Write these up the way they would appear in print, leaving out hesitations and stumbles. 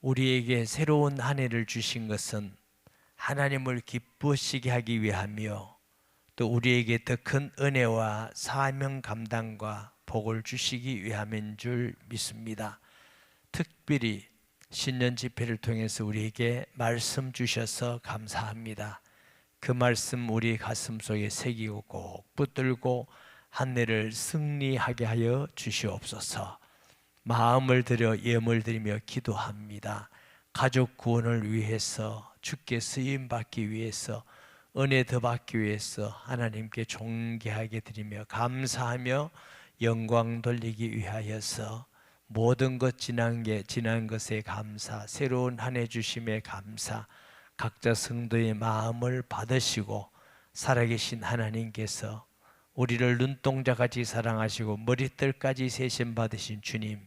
우리에게 새로운 한 해를 주신 것은 하나님을 기쁘시게 하기 위하며 또 우리에게 더 큰 은혜와 사명 감당과 복을 주시기 위함인 줄 믿습니다. 특별히 신년 집회를 통해서 우리에게 말씀 주셔서 감사합니다. 그 말씀 우리 가슴 속에 새기고 꼭 붙들고 한 해를 승리하게 하여 주시옵소서. 마음을 들여 예물 드리며 기도합니다. 가족 구원을 위해서, 주께 쓰임 받기 위해서, 은혜 더 받기 위해서 하나님께 존귀하게 드리며 감사하며 영광 돌리기 위하여서 모든 것 지난 것에 감사, 새로운 한 해 주심에 감사, 각자 성도의 마음을 받으시고 살아계신 하나님께서 우리를 눈동자같이 사랑하시고 머리털까지 세심 받으신 주님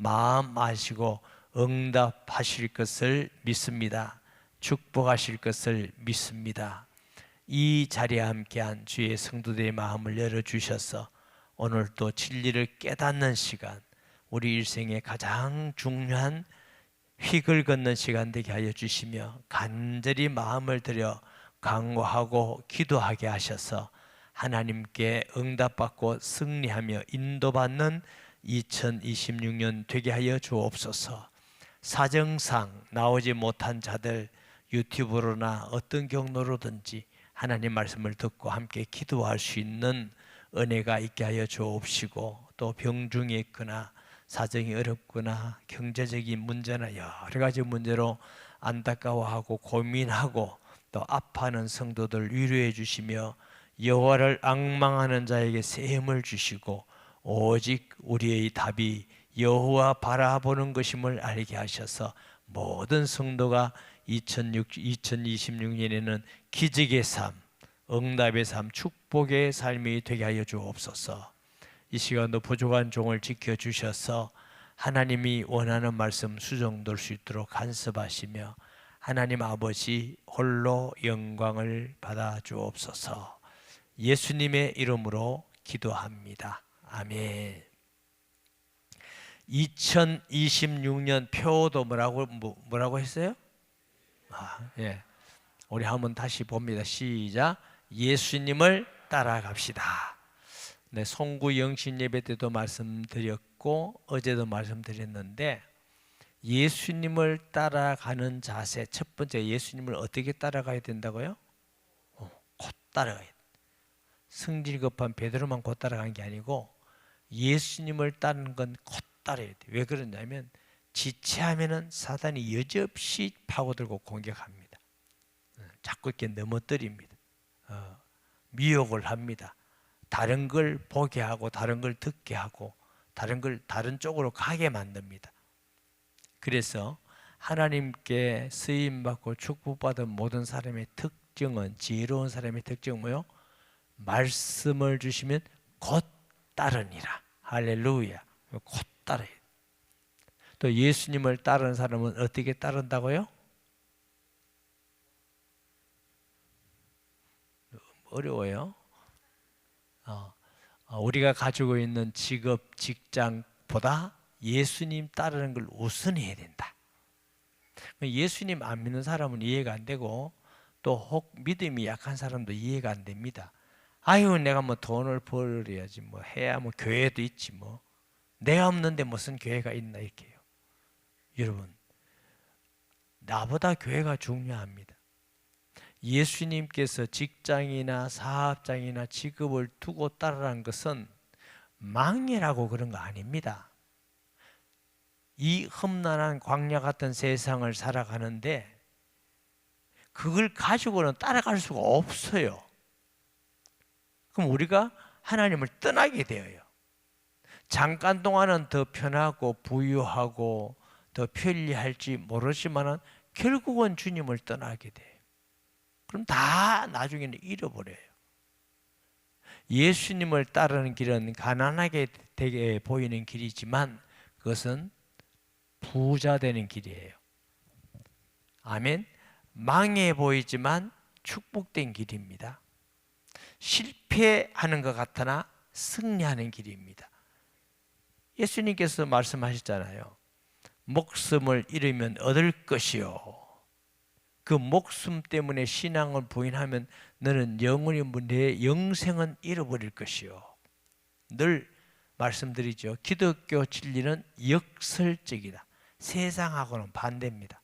마음 아시고 응답하실 것을 믿습니다. 축복하실 것을 믿습니다. 이 자리에 함께한 주의 성도들의 마음을 열어주셔서 오늘 또 진리를 깨닫는 시간, 우리 일생의 가장 중요한 휙을 걷는 시간 되게 하여 주시며 간절히 마음을 들여 강구하고 기도하게 하셔서 하나님께 응답받고 승리하며 인도받는 2026년 되게 하여 주옵소서. 사정상 나오지 못한 자들 유튜브로나 어떤 경로로든지 하나님 말씀을 듣고 함께 기도할 수 있는 은혜가 있게 하여 주옵시고, 또 병중에 있거나 사정이 어렵거나 경제적인 문제나 여러 가지 문제로 안타까워하고 고민하고 또 아파하는 성도들 위로해 주시며 여호와를 앙망하는 자에게 새 힘을 주시고 오직 우리의 답이 여호와 바라보는 것임을 알게 하셔서 모든 성도가 2026년에는 기적의 삶, 응답의 삶, 축복의 삶이 되게 하여 주옵소서. 이 시간도 부족한 종을 지켜주셔서 하나님이 원하는 말씀 수정될 수 있도록 간섭하시며 하나님 아버지 홀로 영광을 받아 주옵소서. 예수님의 이름으로 기도합니다. 아멘. 2026년 표도 뭐라고 했어요? 예. 우리 한번 다시 봅니다. 시작. 예수님을 따라갑시다. 네, 송구 영신 예배 때도 말씀드렸고 어제도 말씀드렸는데, 예수님을 따라가는 자세, 첫 번째 예수님을 어떻게 따라가야 된다고요? 곧 따라가야 돼. 성질 급한 베드로만 곧 따라간 게 아니고 예수님을 따르는 건 곧 따라야 돼. 왜 그러냐면 지체하면은 사단이 여지없이 파고들고 공격합니다. 자꾸 이렇게 넘어뜨립니다. 미혹을 합니다. 다른 걸 보게 하고 다른 걸 듣게 하고 다른 걸 다른 쪽으로 가게 만듭니다. 그래서 하나님께 쓰임받고 축복받은 모든 사람의 특징은, 지혜로운 사람의 특징은 뭐요? 말씀을 주시면 곧 따르니라. 할렐루야. 곧 따라요. 또 예수님을 따르는 사람은 어떻게 따른다고요? 어려워요. 우리가 가지고 있는 직업, 직장보다 예수님 따르는 걸 우선해야 된다. 예수님 안 믿는 사람은 이해가 안 되고 또 혹 믿음이 약한 사람도 이해가 안 됩니다. 아유, 내가 뭐 돈을 벌어야지 뭐 해야 뭐 교회도 있지 뭐 내가 없는데 무슨 교회가 있나 이렇게요. 여러분, 나보다 교회가 중요합니다. 예수님께서 직장이나 사업장이나 직업을 두고 따르라는 것은 망해라고 그런 거 아닙니다. 이 험난한 광야 같은 세상을 살아가는데 그걸 가지고는 따라갈 수가 없어요. 그럼 우리가 하나님을 떠나게 되어요. 잠깐 동안은 더 편하고 부유하고 더 편리할지 모르지만 결국은 주님을 떠나게 돼요. 그럼 다 나중에는 잃어버려요. 예수님을 따르는 길은 가난하게 되게 보이는 길이지만 그것은 부자 되는 길이에요. 아멘. 망해 보이지만 축복된 길입니다. 실패하는 것 같으나 승리하는 길입니다. 예수님께서 말씀하셨잖아요. 목숨을 잃으면 얻을 것이요 그 목숨 때문에 신앙을 부인하면 너는 영원히 내 영생은 잃어버릴 것이요. 늘 말씀드리죠. 기독교 진리는 역설적이다. 세상하고는 반대입니다.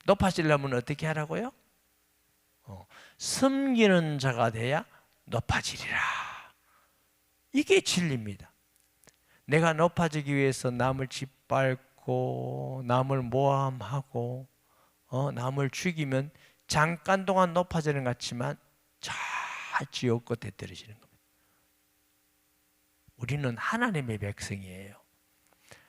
높아지려면 어떻게 하라고요? 섬기는 자가 돼야 높아지리라. 이게 진리입니다. 내가 높아지기 위해서 남을 짓밟고 남을 모함하고 남을 죽이면 잠깐 동안 높아지는 것 같지만 저 지옥 끝에 떨어지는 겁니다. 우리는 하나님의 백성이에요.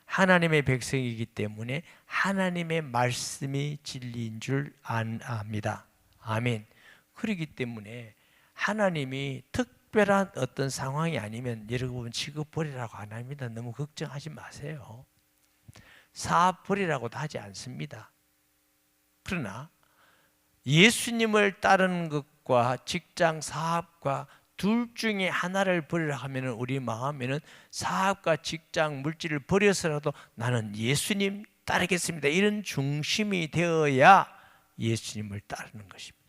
하나님의 백성이기 때문에 하나님의 말씀이 진리인 줄 압니다. 아멘. 그렇기 때문에 하나님이 특별한 어떤 상황이 아니면 여러분 직업 버리라고 안 합니다. 너무 걱정하지 마세요. 사업 버리라고도 하지 않습니다. 그러나 예수님을 따르는 것과 직장 사업과 둘 중에 하나를 버리라 하면 우리 마음에는 사업과 직장 물질을 버려서라도 나는 예수님 따르겠습니다. 이런 중심이 되어야 예수님을 따르는 것입니다.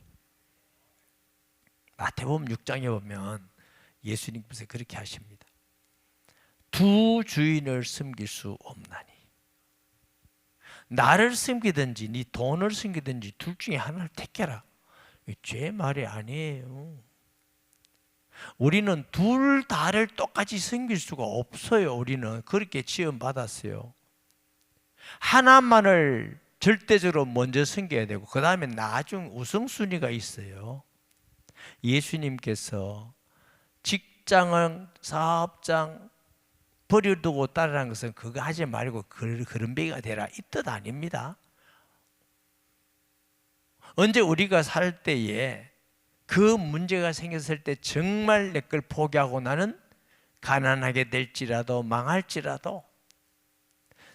마태복음 6장에 보면 예수님께서 그렇게 하십니다. 두 주인을 섬길 수 없나니 나를 섬기든지 네 돈을 섬기든지 둘 중에 하나를 택해라. 제 말이 아니에요. 우리는 둘 다를 똑같이 섬길 수가 없어요. 우리는 그렇게 지원받았어요. 하나만을 절대적으로 먼저 섬겨야 되고 그 다음에 나중 우선순위가 있어요. 예수님께서 직장은 사업장 버려두고 따르라는 것은 그거 하지 말고 그런배기가 되라 이 뜻 아닙니다. 언제 우리가 살 때에 그 문제가 생겼을 때 정말 내 걸 포기하고 나는 가난하게 될지라도 망할지라도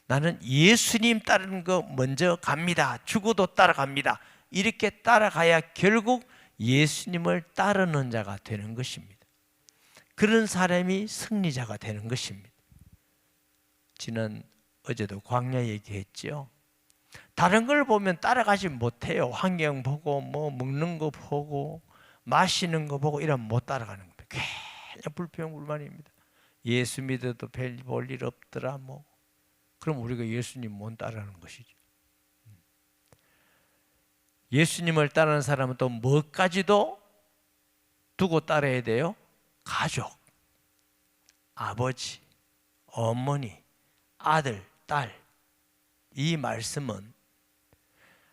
나는 예수님 따르는 거 먼저 갑니다. 죽어도 따라갑니다. 이렇게 따라가야 결국 예수님을 따르는 자가 되는 것입니다. 그런 사람이 승리자가 되는 것입니다. 어제도 광야 얘기했죠. 다른 걸 보면 따라가지 못해요. 환경 보고 뭐 먹는 거 보고 마시는 거 보고 이러면 못 따라가는 겁니다. 그냥 불평불만입니다. 예수 믿어도 별 볼 일 없더라 뭐. 그럼 우리가 예수님 못 따라가는 것이죠. 예수님을 따르는 사람은 또 뭐까지도 두고 따라야 돼요? 가족, 아버지, 어머니, 아들, 딸. 이 말씀은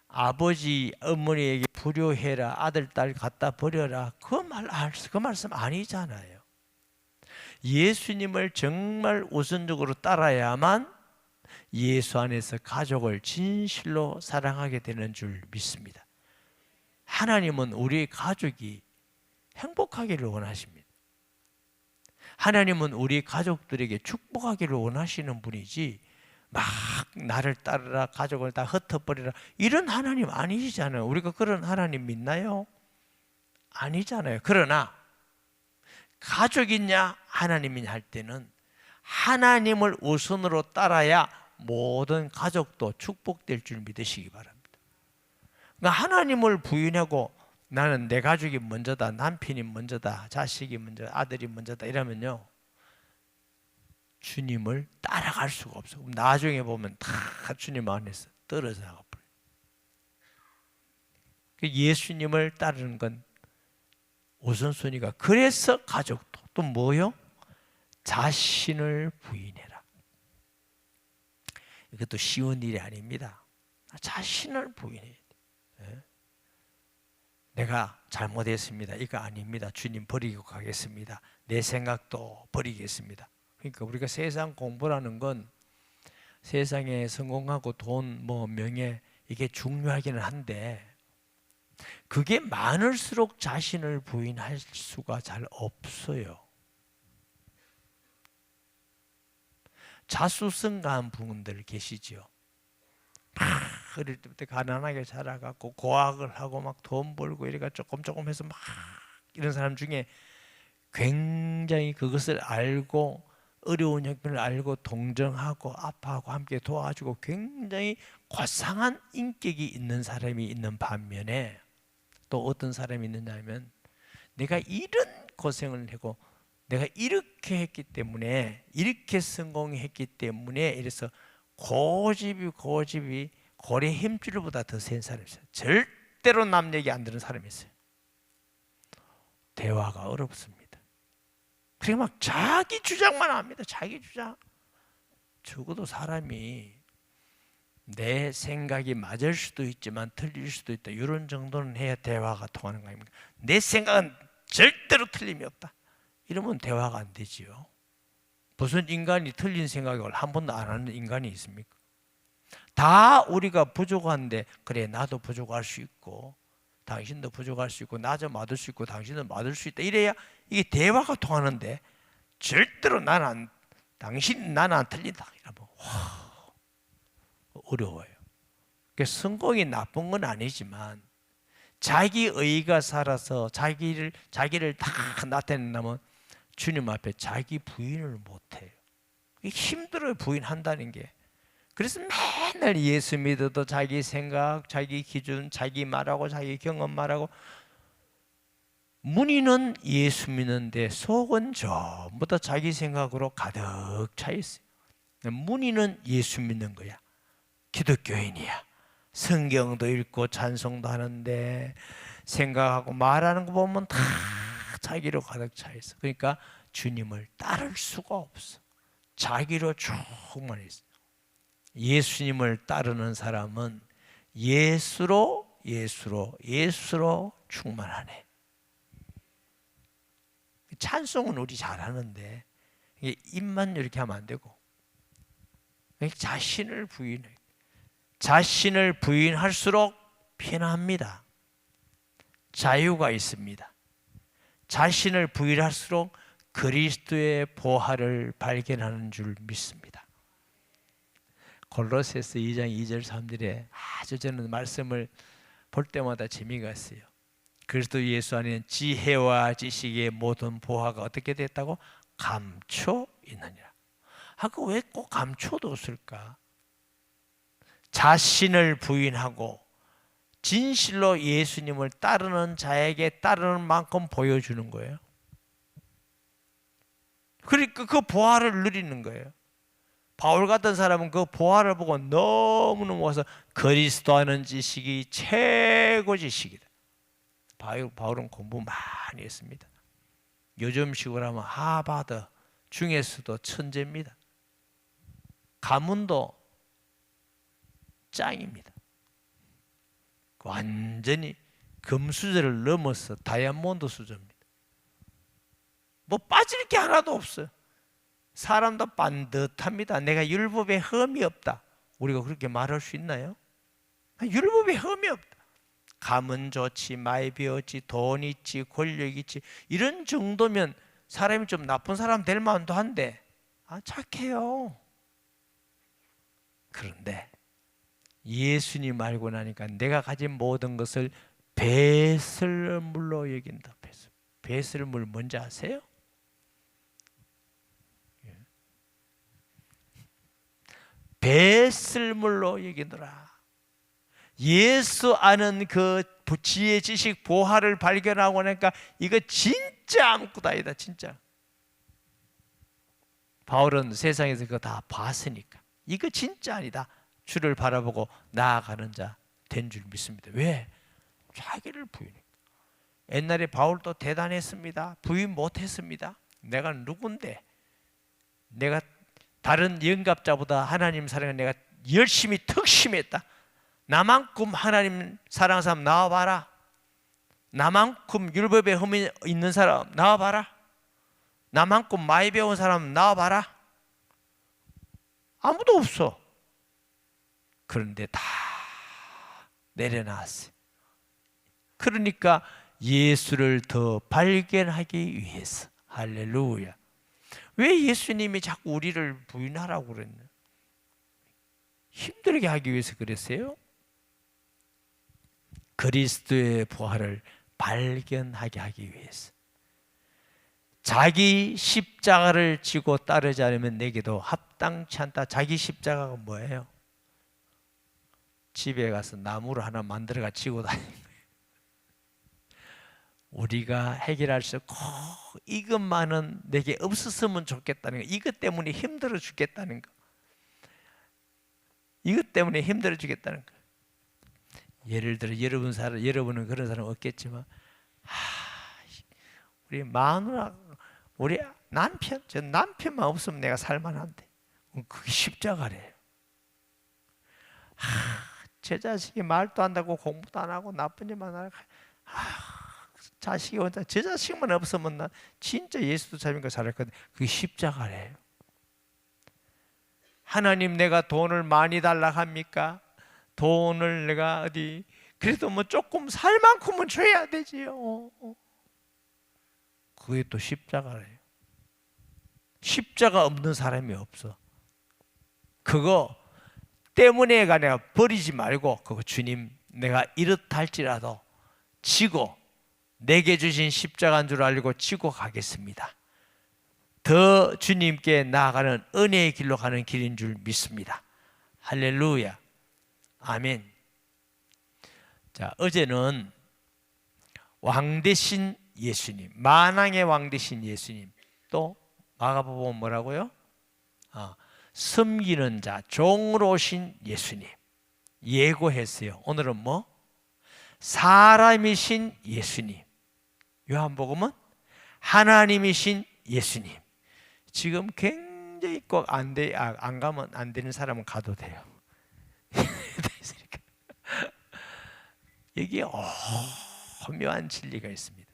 아버지, 어머니에게 불효해라, 아들, 딸 갖다 버려라. 그 말씀 아니잖아요. 예수님을 정말 우선적으로 따라야만 예수 안에서 가족을 진실로 사랑하게 되는 줄 믿습니다. 하나님은 우리 가족이 행복하기를 원하십니다. 하나님은 우리 가족들에게 축복하기를 원하시는 분이지 막 나를 따르라 가족을 다 흩어버리라 이런 하나님 아니시잖아요. 우리가 그런 하나님 믿나요? 아니잖아요. 그러나 가족이냐 하나님이냐 할 때는 하나님을 우선으로 따라야 모든 가족도 축복될 줄 믿으시기 바랍니다. 그러니까 하나님을 부인하고 나는 내 가족이 먼저다, 남편이 먼저다, 자식이 먼저, 아들이 먼저다 이러면요 주님을 따라갈 수가 없어요. 나중에 보면 다 주님 안에서 떨어져 나가버려요. 예수님을 따르는 건 우선순위가. 그래서 가족도 또 뭐요? 자신을 부인해라. 이것도 쉬운 일이 아닙니다. 자신을 부인해야 돼. 내가 잘못했습니다. 이거 아닙니다. 주님 버리고 가겠습니다. 내 생각도 버리겠습니다. 그러니까 우리가 세상 공부라는 건 세상에 성공하고 돈, 명예 이게 중요하기는 한데 그게 많을수록 자신을 부인할 수가 잘 없어요. 자수성가한 분들 계시죠. 어릴 때부터 가난하게 자라갖고 고학을 하고 막 돈 벌고 이래가 조금 해서 막 이런 사람 중에 굉장히 그것을 알고 어려운 형편을 알고 동정하고 아파하고 함께 도와주고 굉장히 고상한 인격이 있는 사람이 있는 반면에 또 어떤 사람이 있느냐 하면 내가 이런 고생을 하고 내가 이렇게 했기 때문에 이렇게 성공했기 때문에 이래서 고집이 고래 힘줄보다 더 센 사람이 있어요. 절대로 남 얘기 안 듣는 사람이 있어요. 대화가 어렵습니다. 그리고 막 자기 주장만 합니다. 자기 주장. 적어도 사람이 내 생각이 맞을 수도 있지만 틀릴 수도 있다. 이런 정도는 해야 대화가 통하는 거 아닙니까? 내 생각은 절대로 틀림이 없다. 이러면 대화가 안 되지요. 무슨 인간이 틀린 생각을 한 번도 안 하는 인간이 있습니까? 다 우리가 부족한데 그래 나도 부족할 수 있고 당신도 부족할 수 있고 나 좀 맞을 수 있고 당신도 맞을 수 있다. 이래야 이게 대화가 통하는데 절대로 나는 안 틀린다. 이러면 어려워요. 그러니까 성공이 나쁜 건 아니지만 자기 의가 살아서 자기를 다 나타낸다면 주님 앞에 자기 부인을 못해요. 힘들어요. 부인한다는 게. 그래서 맨날 예수 믿어도 자기 생각, 자기 기준, 자기 말하고 자기 경험 말하고 문의는 예수 믿는데 속은 전부 다 자기 생각으로 가득 차 있어요. 문의는 예수 믿는 거야. 기독교인이야. 성경도 읽고 찬송도 하는데 생각하고 말하는 거 보면 다 자기로 가득 차 있어. 그러니까 주님을 따를 수가 없어. 자기로 충만해 있어. 예수님을 따르는 사람은 예수로 충만하네. 찬송은 우리 잘하는데 입만 이렇게 하면 안 되고 자신을 부인할수록 편합니다. 자유가 있습니다. 자신을 부인할수록 그리스도의 보화를 발견하는 줄 믿습니다. 골로새서 2장 2절 3절에 아주 저는 말씀을 볼 때마다 재미가 있어요. 그리스도 예수 안에는 지혜와 지식의 모든 보화가 어떻게 됐다고? 감춰 있느니라. 그 왜 꼭 감춰뒀을까? 자신을 부인하고 진실로 예수님을 따르는 자에게 따르는 만큼 보여주는 거예요. 그러니까 그 보화를 누리는 거예요. 바울 같은 사람은 그 보화를 보고 너무너무 와서 그리스도 아는 지식이 최고 지식이다. 바울은 공부 많이 했습니다. 요즘식으로 하면 하버드 중에서도 천재입니다. 가문도 짱입니다. 완전히 금수저를 넘어서 다이아몬드 수저입니다. 뭐 빠질 게 하나도 없어요. 사람도 반듯합니다. 내가 율법에 흠이 없다. 우리가 그렇게 말할 수 있나요? 율법에 흠이 없다. 가문 좋지, 많이 배웠지, 돈 있지, 권력 있지, 이런 정도면 사람이 좀 나쁜 사람 될 만도 한데 착해요. 그런데 예수님 알고 나니까 내가 가진 모든 것을 배설물로 여긴다. 배설물 뭔지 아세요? 배설물로 여기노라. 예수 아는 그 지혜, 지식, 보화를 발견하고 나니까 이거 진짜 아무것도 아니다. 진짜. 바울은 세상에서 그거 다 봤으니까 이거 진짜 아니다. 주를 바라보고 나아가는 자 된 줄 믿습니다. 왜? 자기를 부인해. 옛날에 바울도 대단했습니다. 부인 못했습니다. 내가 누군데? 내가 다른 영갑자보다 하나님 사랑을 내가 열심히 특심했다. 나만큼 하나님 사랑하는 사람 나와봐라. 나만큼 율법에 흠이 있는 사람 나와봐라. 나만큼 많이 배운 사람 나와봐라. 아무도 없어. 그런데 다 내려놨어요. 그러니까 예수를 더 발견하기 위해서. 할렐루야. 왜 예수님이 자꾸 우리를 부인하라고 그랬나? 힘들게 하기 위해서 그랬어요? 그리스도의 부활을 발견하게 하기 위해서. 자기 십자가를 지고 따르지 않으면 내게도 합당치 않다. 자기 십자가가 뭐예요? 집에 가서 나무로 하나 만들어가 지고 다니는 거예요. 우리가 해결할 수 없고 이것만은 내게 없었으면 좋겠다는 거. 이것 때문에 힘들어 죽겠다는 거. 이것 때문에 힘들어 죽겠다는 거. 예를 들어 여러분은 그런 사람 없겠지만 우리 마누라, 우리 남편, 저 남편만 없으면 내가 살만한데 그게 십자가래요. 제 자식이 말도 안 하고 공부도 안 하고 나쁜 일만 하고 자식이 혼자 제 자식만 없으면 난 진짜 예수도 잡힌 거 잘했거든. 그게 십자가래요. 하나님, 내가 돈을 많이 달라 합니까? 돈을 내가 어디 그래도 뭐 조금 살 만큼은 줘야 되지요. 그게 또 십자가래요. 십자가 없는 사람이 없어. 그거 때문에가 내가 버리지 말고 그거 주님 내가 이렇다 할지라도 지고 내게 주신 십자가인 줄 알고 지고 가겠습니다. 더 주님께 나아가는 은혜의 길로 가는 길인 줄 믿습니다. 할렐루야. 아멘. 자, 어제는 왕 대신 예수님, 만왕의 왕 대신 예수님, 또 마가복음 뭐라고요? 섬기는 자, 종으로 오신 예수님 예고했어요. 오늘은 뭐? 사람이신 예수님. 요한복음은 하나님이신 예수님. 지금 굉장히 꼭 안 가면 안 되는 사람은 가도 돼요. 여기에 오묘한 진리가 있습니다.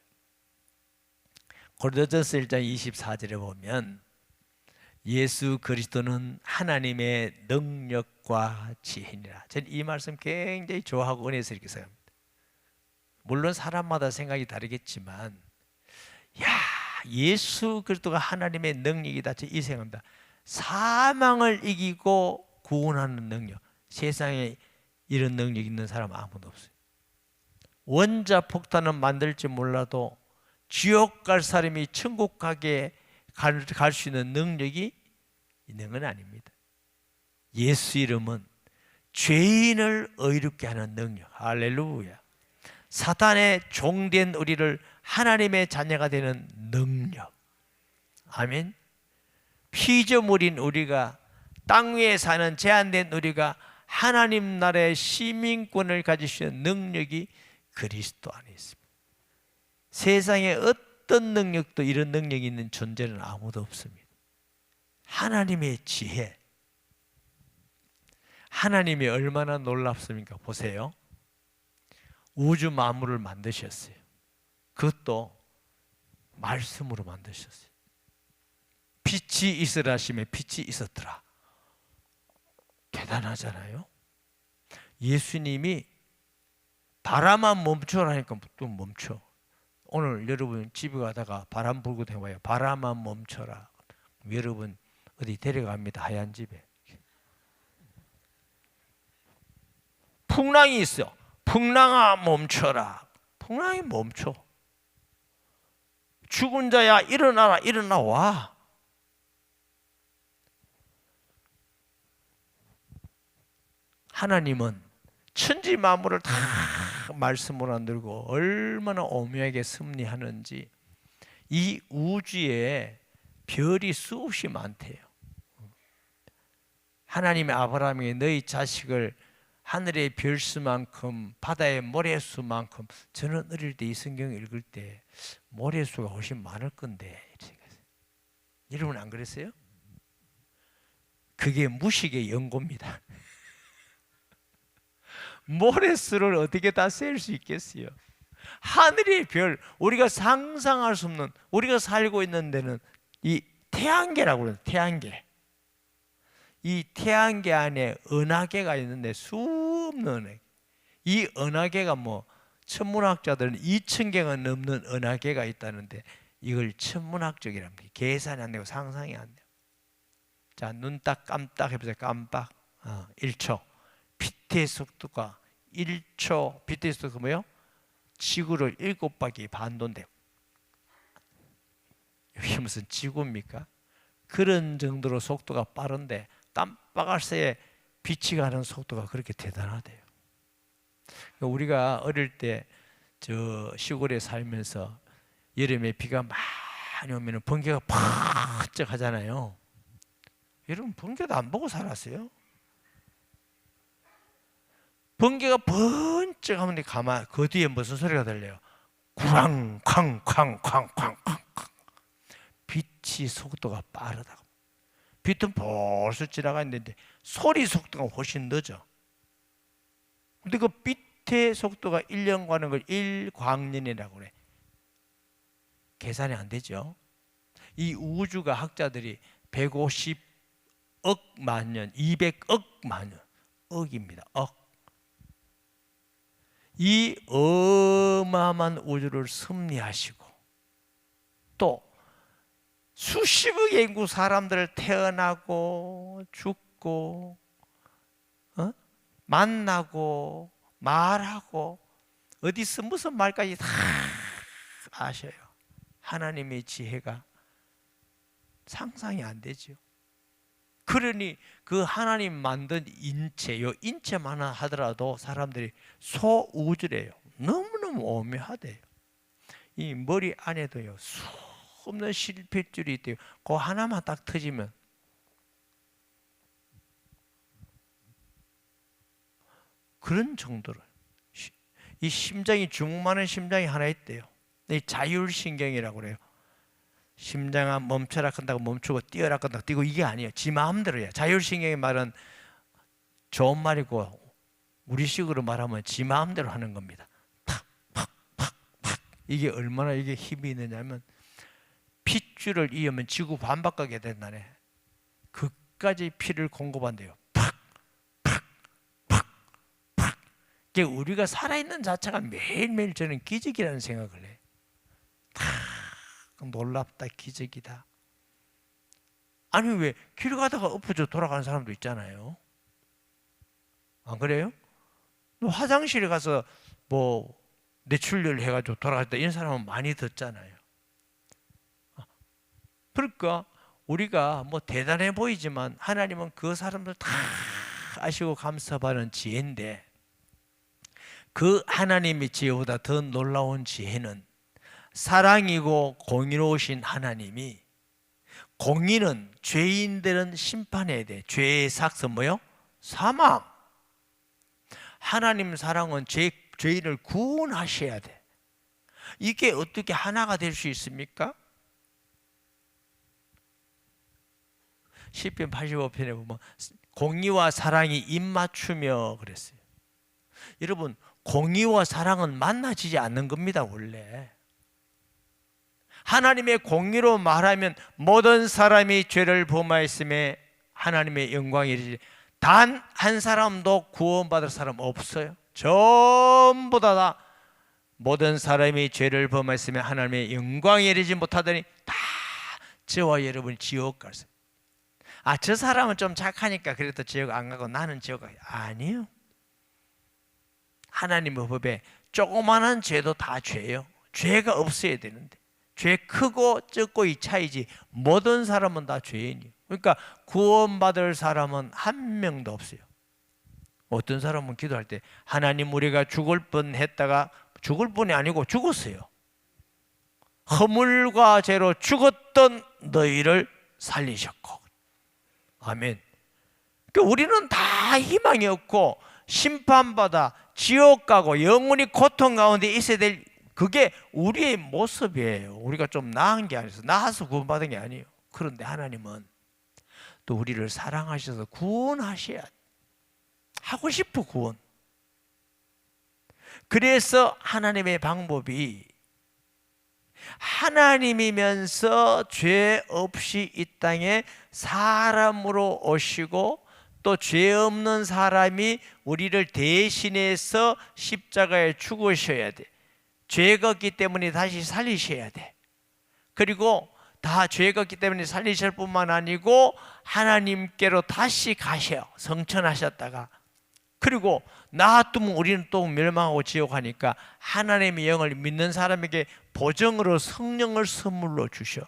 고린도전서 1장 24절에 보면 예수 그리스도는 하나님의 능력과 지혜니라. 저는 이 말씀 굉장히 좋아하고 은혜에서 이렇게 생각합니다. 물론 사람마다 생각이 다르겠지만 예수 그리스도가 하나님의 능력이다. 저는 이 생각합니다. 사망을 이기고 구원하는 능력, 세상에 이런 능력 있는 사람 아무도 없어요. 원자폭탄은 만들지 몰라도 지옥 갈 사람이 천국 가게 갈 수 있는 능력이 있는 건 아닙니다. 예수 이름은 죄인을 의롭게 하는 능력. 할렐루야. 사탄의 종된 우리를 하나님의 자녀가 되는 능력. 아멘. 피조물인 우리가, 땅 위에 사는 제한된 우리가 하나님 나라의 시민권을 가질 수 있는 능력이 그리스도 안에 있습니다. 세상에 어떤 능력도 이런 능력이 있는 존재는 아무도 없습니다. 하나님의 지혜. 하나님이 얼마나 놀랍습니까? 보세요. 우주 만물을 만드셨어요. 그것도 말씀으로 만드셨어요. 빛이 있으라 하시면 빛이 있었더라. 대단하잖아요. 예수님이 바람만 멈춰라니까 또 멈춰. 오늘 여러분 집에 가다가 바람 불고 대봐요. 바람만 멈춰라. 여러분 어디 데려갑니다. 하얀 집에. 풍랑이 있어. 풍랑아 멈춰라. 풍랑이 멈춰. 죽은 자야 일어나라. 일어나와. 하나님은 천지 만물을 다 말씀으로 만들고 얼마나 오묘하게 섭리하는지. 이 우주에 별이 수없이 많대요. 하나님의 아브라함에게 너희 자식을 하늘의 별수만큼 바다의 모래수만큼, 저는 어릴 때 이 성경 읽을 때 모래수가 훨씬 많을 건데 여러분 안 그랬어요? 그게 무식의 연고입니다. 모래수를 어떻게 다 셀 수 있겠어요? 하늘의 별, 우리가 상상할 수 없는, 우리가 살고 있는 데는 이 태양계라고 그래요. 태양계. 이 태양계 안에 은하계가 있는데 수없는 은하계. 이 은하계가 뭐 천문학자들은 2,000개가 넘는 은하계가 있다는데 이걸 천문학적이랍니다. 계산이 안 되고 상상이 안 돼요. 자, 눈 딱 깜딱 해보세요. 깜빡. 1초. 빛의 속도가 1초. 빛의 속도가 뭐예요? 지구를 7바퀴 반도인데 여기 무슨 지구입니까? 그런 정도로 속도가 빠른데 깜빡할 새에 빛이 가는 속도가 그렇게 대단하대요. 우리가 어릴 때 저 시골에 살면서 여름에 비가 많이 오면 번개가 팍쩍 하잖아요. 여러분 번개도 안 보고 살았어요? 번개가 번쩍 하면 그 뒤에 무슨 소리가 들려요? 쾅쾅쾅쾅쾅쾅. 빛이 속도가 빠르다고. 빛은 벌써 지나가 있는데 소리 속도가 훨씬 늦어. 근데 그 빛의 속도가 1년 가는 걸 1광년이라고 그래. 계산이 안 되죠. 이 우주가 학자들이 150억 만년, 200억 만년, 억입니다. 억. 이 어마어마한 우주를 섭리하시고 또 수십억의 인구 사람들 태어나고 죽고 만나고 말하고 어디서 무슨 말까지 다 아셔요. 하나님의 지혜가 상상이 안 되죠. 그러니 그 하나님 만든 인체, 요 인체만 하더라도 사람들이 소우주래요. 너무너무 오묘하대요. 이 머리 안에도요 수없는 실핏줄이 있대요. 그 하나만 딱 터지면 그런 정도로 이 심장이 주목하는 심장이 하나 있대요. 이 자율신경이라고 그래요. 심장아 멈춰라 한다고 멈추고 뛰어라 한다고 뛰고 이게 아니에요. 지 마음대로예요. 자율신경의 말은 좋은 말이고 우리식으로 말하면 지 마음대로 하는 겁니다. 팍팍팍팍 이게 얼마나 이게 힘이 있느냐면 핏줄을 이으면 지구 반바퀴가 된다네. 그까지 피를 공급한대요. 팍팍팍팍. 우리가 살아있는 자체가 매일매일 저는 기적이라는 생각을 해요. 놀랍다, 기적이다. 아니 왜 길 가다가 엎어져 돌아가는 사람도 있잖아요. 안 그래요? 화장실에 가서 뭐 뇌출혈 해가지고 돌아갔다 이런 사람은 많이 듣잖아요. 그러니까 우리가 뭐 대단해 보이지만 하나님은 그 사람들 다 아시고 감사받는 지혜인데 그 하나님의 지혜보다 더 놀라운 지혜는 사랑이고 공의로우신 하나님이 공의는 죄인들은 심판해야 돼. 죄의 삭서 뭐요? 사망. 하나님 사랑은 죄인을 구원하셔야 돼. 이게 어떻게 하나가 될 수 있습니까? 시편 85편에 보면 공의와 사랑이 입맞추며 그랬어요. 여러분 공의와 사랑은 만나지지 않는 겁니다. 원래 하나님의 공의로 말하면 모든 사람이 죄를 범하였음에 하나님의 영광이 이르지 단 한 사람도 구원받을 사람 없어요. 전부 다 모든 사람이 죄를 범하였으면 하나님의 영광에 이르지 못하더니 다 저와 여러분이 지옥 갔어요. 저 사람은 좀 착하니까 그래도 지옥 안 가고 나는 지옥 가요. 아니요. 하나님의 법에 조그마한 죄도 다 죄예요. 죄가 없어야 되는데 죄 크고 적고의 차이지 모든 사람은 다 죄인이에요. 그러니까 구원받을 사람은 한 명도 없어요. 어떤 사람은 기도할 때 하나님 우리가 죽을 뻔했다가 죽을 뻔이 아니고 죽었어요. 허물과 죄로 죽었던 너희를 살리셨고 아멘. 그러니까 우리는 다 희망이 없고 심판받아 지옥 가고 영원히 고통 가운데 있어야 될 그게 우리의 모습이에요. 우리가 좀 나은 게 아니라서 나아서 구원받은 게 아니에요. 그런데 하나님은 또 우리를 사랑하셔서 구원하셔야 돼. 하고 싶어 구원. 그래서 하나님의 방법이 하나님이면서 죄 없이 이 땅에 사람으로 오시고 또 죄 없는 사람이 우리를 대신해서 십자가에 죽으셔야 돼. 죄가 없기 때문에 다시 살리셔야 돼. 그리고 다 죄가 없기 때문에 살리실 뿐만 아니고 하나님께로 다시 가셔. 성천하셨다가 그리고 놔두면 우리는 또 멸망하고 지옥 하니까 하나님의 영을 믿는 사람에게 보정으로 성령을 선물로 주셔.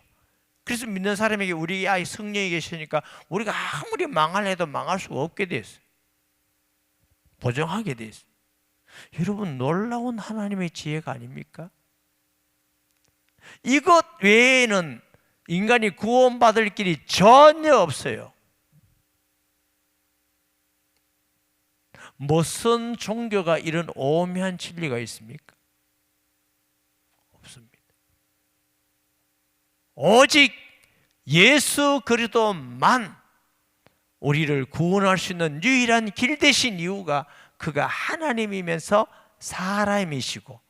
그래서 믿는 사람에게 우리 아이 성령이 계시니까 우리가 아무리 망하려 해도 망할 수가 없게 됐어요. 보정하게 됐어요. 여러분, 놀라운 하나님의 지혜가 아닙니까? 이것 외에는 인간이 구원받을 길이 전혀 없어요. 무슨 종교가 이런 오묘한 진리가 있습니까? 없습니다. 오직 예수 그리스도만 우리를 구원할 수 있는 유일한 길 되신 이유가 그가 하나님이면서 사람이시고,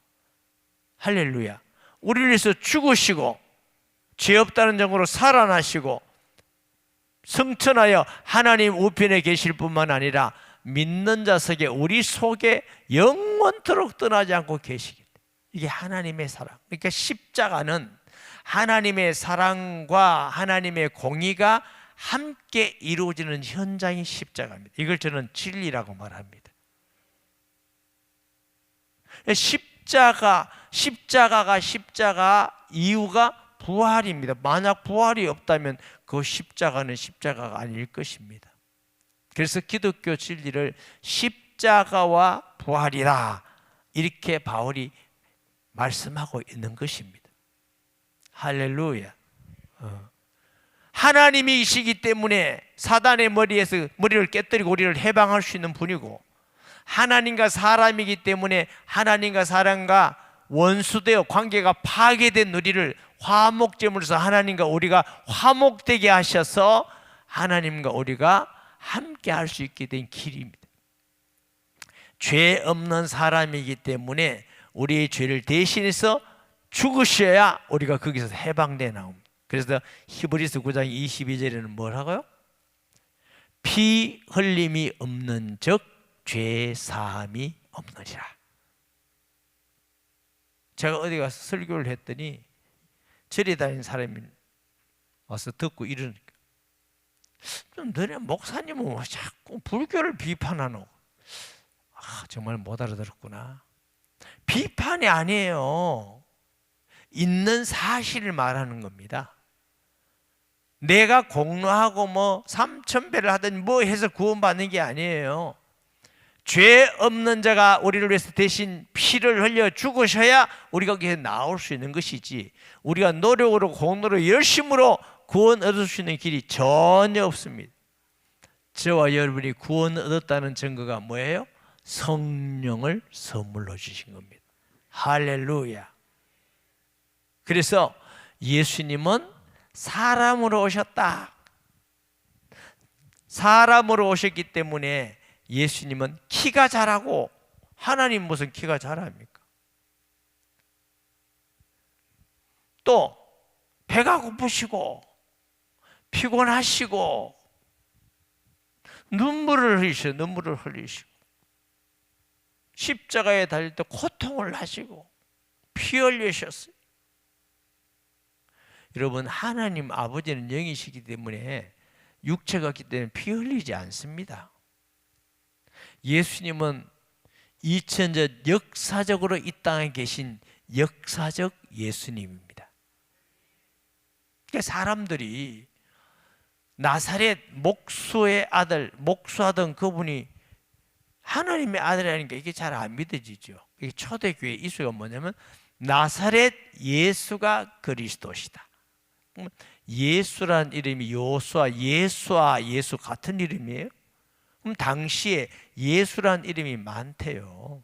할렐루야, 우리를 위해서 죽으시고 죄 없다는 증거로 살아나시고 승천하여 하나님 우편에 계실 뿐만 아니라 믿는 자석에 우리 속에 영원토록 떠나지 않고 계시기 때문에 이게 하나님의 사랑. 그러니까 십자가는 하나님의 사랑과 하나님의 공의가 함께 이루어지는 현장이 십자가입니다. 이걸 저는 진리라고 말합니다. 십자가 이유가 부활입니다. 만약 부활이 없다면 그 십자가는 십자가가 아닐 것입니다. 그래서 기독교 진리를 십자가와 부활이라 이렇게 바울이 말씀하고 있는 것입니다. 할렐루야. 하나님이시기 때문에 사단의 머리에서 머리를 깨뜨리고 우리를 해방할 수 있는 분이고, 하나님과 사람이기 때문에 하나님과 사람과 원수되어 관계가 파괴된 우리를 화목제물로서 하나님과 우리가 화목되게 하셔서 하나님과 우리가 함께 할 수 있게 된 길입니다. 죄 없는 사람이기 때문에 우리의 죄를 대신해서 죽으셔야 우리가 거기서 해방돼 나옵니다. 그래서 히브리서 9장 22절에는 뭐라고요? 피 흘림이 없는 즉 죄 사함이 없느니라. 제가 어디 가서 설교를 했더니 절에 다니는 사람이 와서 듣고 이러니까, 좀 너네 목사님은 왜 자꾸 불교를 비판하노? 정말 못 알아들었구나. 비판이 아니에요. 있는 사실을 말하는 겁니다. 내가 공로하고 뭐 삼천배를 하든 뭐 해서 구원받는 게 아니에요. 죄 없는 자가 우리를 위해서 대신 피를 흘려 죽으셔야 우리가 거기에 나올 수 있는 것이지, 우리가 노력으로 공로로 열심으로 구원 얻을 수 있는 길이 전혀 없습니다. 저와 여러분이 구원 얻었다는 증거가 뭐예요? 성령을 선물로 주신 겁니다. 할렐루야. 그래서 예수님은 사람으로 오셨다. 사람으로 오셨기 때문에 예수님은 키가 자라고, 하나님 무슨 키가 자랍니까? 또 배가 고프시고 피곤하시고 눈물을 흘리시고 십자가에 달릴 때 고통을 하시고 피 흘리셨어요. 여러분, 하나님 아버지는 영이시기 때문에 육체가 없기 때문에 피 흘리지 않습니다. 예수님은 2000년 역사적으로 이 땅에 계신 역사적 예수님입니다. 그러니까 사람들이 나사렛 목수의 아들, 목수하던 그분이 하나님의 아들이라니까 이게 잘 안 믿어지죠. 이게 초대교회 이수가 뭐냐면 나사렛 예수가 그리스도시다. 예수란 이름이 요수와 예수와 예수 같은 이름이에요? 그럼 당시에 예수란 이름이 많대요.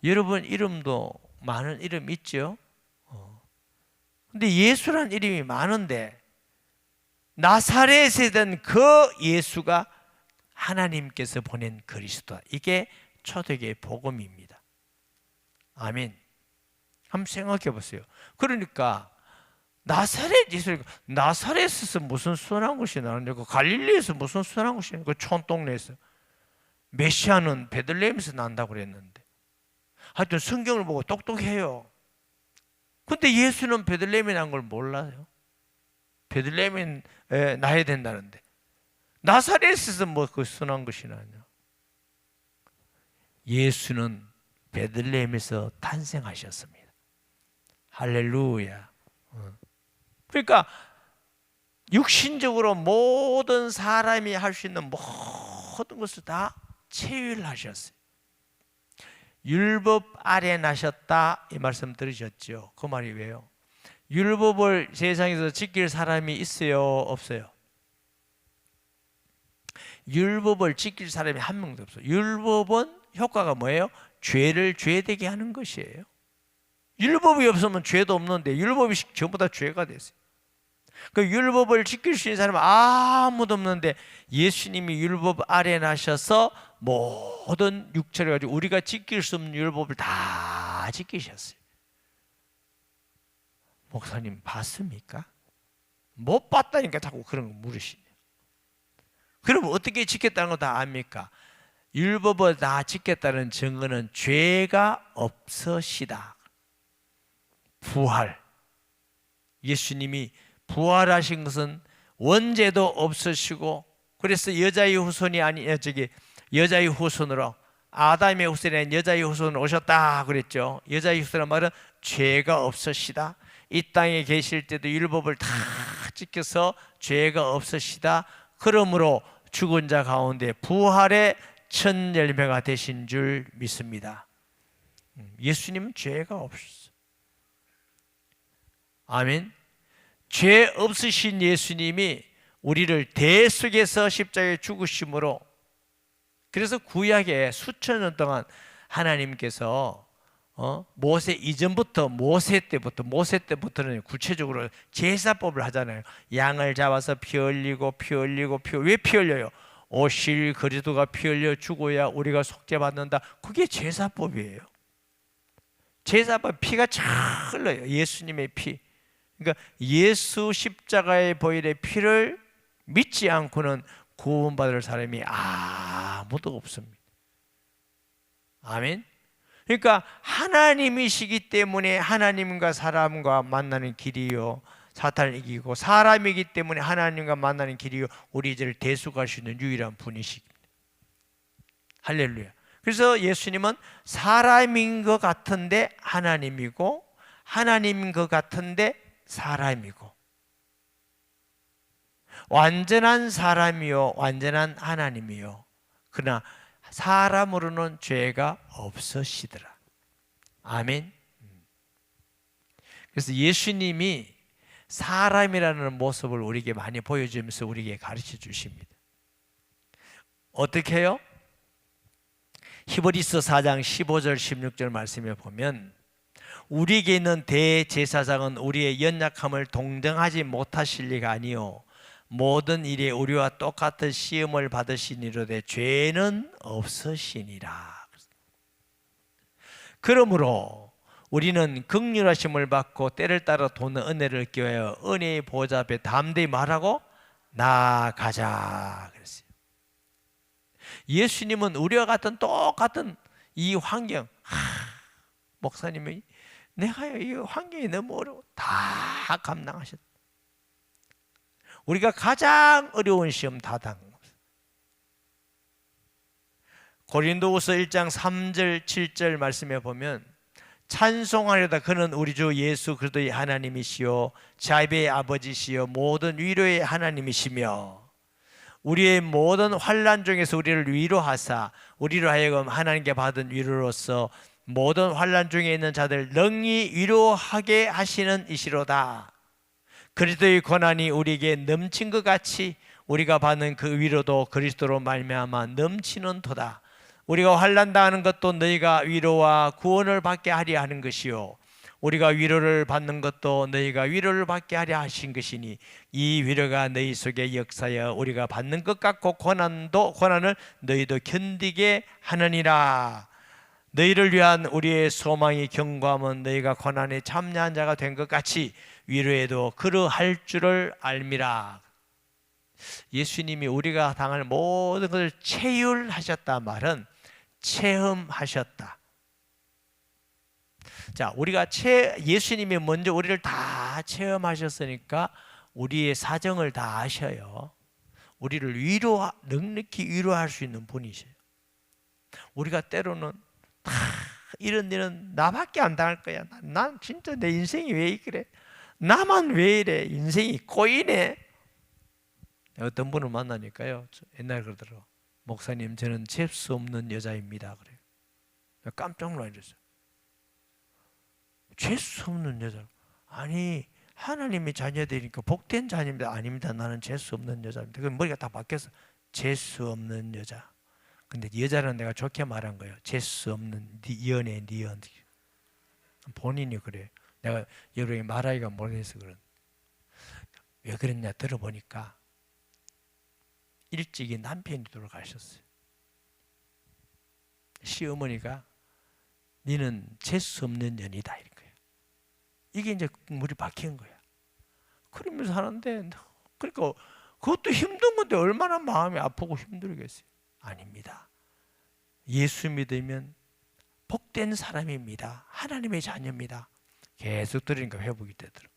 여러분 이름도 많은 이름 있죠? 근데 예수란 이름이 많은데 나사렛에 든 그 예수가 하나님께서 보낸 그리스도, 이게 초대교회 복음입니다. 아멘. 한번 생각해 보세요. 그러니까 나사렛 예수, 나사렛에서 무슨 순한 것이 나느냐고, 갈릴리에서 무슨 순한 것이 나느냐고, 그 촌동네에서. 메시아는 베들레헴에서 난다고 그랬는데, 하여튼 성경을 보고 똑똑해요. 근데 예수는 베들레헴에 난 걸 몰라요. 베들레헴에 나야 된다는데 나사렛에서 뭐 그 순한 것이 나냐? 예수는 베들레헴에서 탄생하셨습니다. 할렐루야. 그러니까 육신적으로 모든 사람이 할 수 있는 모든 것을 다 체휼하셨어요. 율법 아래 나셨다 이 말씀 들으셨죠? 그 말이 왜요? 율법을 세상에서 지킬 사람이 있어요? 없어요? 율법을 지킬 사람이 한 명도 없어요. 율법은 효과가 뭐예요? 죄를 죄되게 하는 것이에요. 율법이 없으면 죄도 없는데 율법이 전부 다 죄가 됐어요. 그 율법을 지킬 수 있는 사람은 아무도 없는데 예수님이 율법 아래 나셔서 모든 육체를 가지고 우리가 지킬 수 없는 율법을 다 지키셨어요. 목사님 봤습니까? 못 봤다니까 자꾸 그런 거 물으시네요. 그럼 어떻게 지켰다는 거 다 압니까? 율법을 다 지켰다는 증거는 죄가 없으시다. 부활. 예수님이 부활하신 것은 원죄도 없으시고, 그래서 여자의 후손이 아니 여자의 후손으로, 아담의 후손이 아닌 여자의 후손으로 오셨다 그랬죠. 여자의 후손이란 말은 죄가 없으시다. 이 땅에 계실 때도 율법을 다 지켜서 죄가 없으시다. 그러므로 죽은 자 가운데 부활의 첫 열매가 되신 줄 믿습니다. 예수님은 죄가 없으셨어요. 아멘. 죄 없으신 예수님이 우리를 대속해서 십자가에 죽으심으로, 그래서 구약에 수천 년 동안 하나님께서 모세 이전부터 모세 때부터는 구체적으로 제사법을 하잖아요. 양을 잡아서 피 흘리고 왜 피 흘려요? 오실 그리스도가 피 흘려 죽어야 우리가 속죄받는다. 그게 제사법이에요. 제사법 피가 잘 흘러요. 예수님의 피. 그러니까 예수 십자가의 보혈의 피를 믿지 않고는 구원받을 사람이 아무도 없습니다. 아멘. 그러니까 하나님이시기 때문에 하나님과 사람과 만나는 길이요, 사탄을 이기고, 사람이기 때문에 하나님과 만나는 길이요, 우리 죄를 대속할 수 있는 유일한 분이십니다. 할렐루야. 그래서 예수님은 사람인 것 같은데 하나님이고, 하나님인 것 같은데 사람이고, 완전한 사람이요 완전한 하나님이요, 그러나 사람으로는 죄가 없으시더라. 아멘. 그래서 예수님이 사람이라는 모습을 우리에게 많이 보여주면서 우리에게 가르쳐 주십니다. 어떻게 해요? 히브리서 4장 15절 16절 말씀에 보면, 우리에게 있는 대제사장은 우리의 연약함을 동정하지 못하실 리가 아니요 모든 일에 우리와 똑같은 시험을 받으시니로되 죄는 없으시니라. 그러므로 우리는 긍휼하심을 받고 때를 따라 도는 은혜를 기하여 은혜의 보좌 앞에 담대히 말하고 나아가자 그랬어요. 예수님은 우리와 같은 똑같은 이 환경, 목사님이 내가 이 환경이 너무 어려워 다 감당하셨다. 우리가 가장 어려운 시험 다 당한 겁니다. 고린도후서 1장 3절 7절 말씀에 보면, 찬송하려다 그는 우리 주 예수 그리스도의 하나님이시요 자비의 아버지시요 모든 위로의 하나님이시며 우리의 모든 환난 중에서 우리를 위로하사 우리로 하여금 하나님께 받은 위로로서 모든 환난 중에 있는 자들 능히 위로하게 하시는 이시로다. 그리스도의 고난이 우리에게 넘친 것 같이 우리가 받는 그 위로도 그리스도로 말미암아 넘치는 도다. 우리가 환난 당하는 것도 너희가 위로와 구원을 받게 하려 하는 것이요 우리가 위로를 받는 것도 너희가 위로를 받게 하려 하신 것이니 이 위로가 너희 속에 역사하여 우리가 받는 것 같고 고난을 너희도 견디게 하느니라. 너희를 위한 우리의 소망이 견고함은 너희가 고난에 참여한 자가 된 것 같이 위로에도 그러할 줄을 알미라. 예수님이 우리가 당할 모든 것을 체휼하셨다 말은 체험하셨다. 자, 우리가 예수님이 먼저 우리를 다 체험하셨으니까 우리의 사정을 다 아셔요. 우리를 넉넉히 위로할 수 있는 분이세요. 우리가 때로는 다 이런 일은 나밖에 안 당할 거야. 난 진짜 내 인생이 왜 그래? 나만 왜 이래? 인생이 꼬이네. 어떤 분을 만나니까요, 옛날에 그러더라고. 목사님, 저는 재수 없는 여자입니다. 그래요. 깜짝 놀랐어요. 재수 없는 여자. 아니, 하나님의 자녀들이니까 복된 자녀입니다. 아닙니다. 나는 재수 없는 여자입니다. 그 머리가 다 바뀌었어. 재수 없는 여자. 근데 여자는 내가 좋게 말한 거예요. 재수 없는 연애, 니연. 본인이 그래. 내가 여러분이 말하기가 모르겠어 그런. 왜 그랬냐 들어보니까 일찍이 남편이 돌아가셨어요. 시어머니가 니는 재수 없는 년이다 이런 거예요. 이게 이제 물이 박힌 거야. 그러면서 하는데 그러니까 그것도 힘든 건데 얼마나 마음이 아프고 힘들겠어요. 아닙니다. 예수 믿으면 복된 사람입니다. 하나님의 자녀입니다. 계속 들으니까 회복이 되더라고요.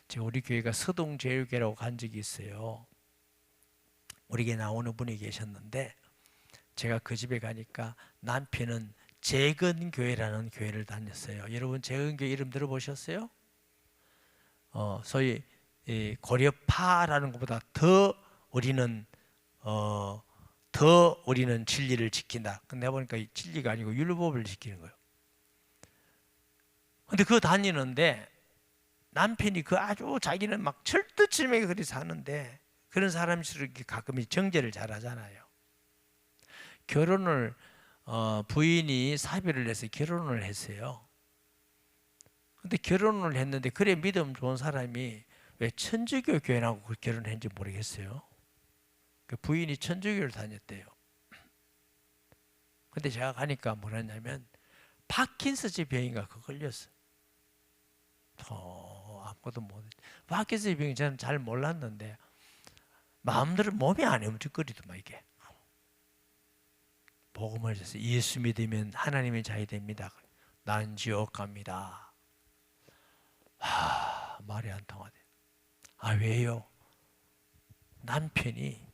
제가 우리 교회가 서동제일교회라고 간 적이 있어요. 우리 교회 나오는 분이 계셨는데 제가 그 집에 가니까 남편은 재건교회라는 교회를 다녔어요. 여러분 재건교회 이름 들어보셨어요? 소위 고려파라는 것보다 더 우리는 진리를 지킨다. 근데 내가 보니까 진리가 아니고 율법을 지키는 거예요. 근데 그거 다니는데 남편이 그 아주 자기는 막 철두철미하게 그리 사는데 그런 사람일수록 가끔 정죄를 잘 하잖아요. 결혼을 부인이 사비를 내서 결혼을 했어요. 근데 결혼을 했는데 그래 믿음 좋은 사람이 왜 천주교 교회 나오고 결혼했는지 모르겠어요. 그 부인이 천주교를 다녔대요. 근데 제가 가니까 뭐랬냐면 파킨슨스 병인가 그거 걸렸어. 아무것도 못해. 파킨슨스 병이 저는 잘 몰랐는데 마음대로 몸이 안 움직거리더만 이게. 복음을 해서 예수 믿으면 하나님의 자녀 됩니다. 난 지옥 갑니다. 말이 안 통하네. 왜요? 남편이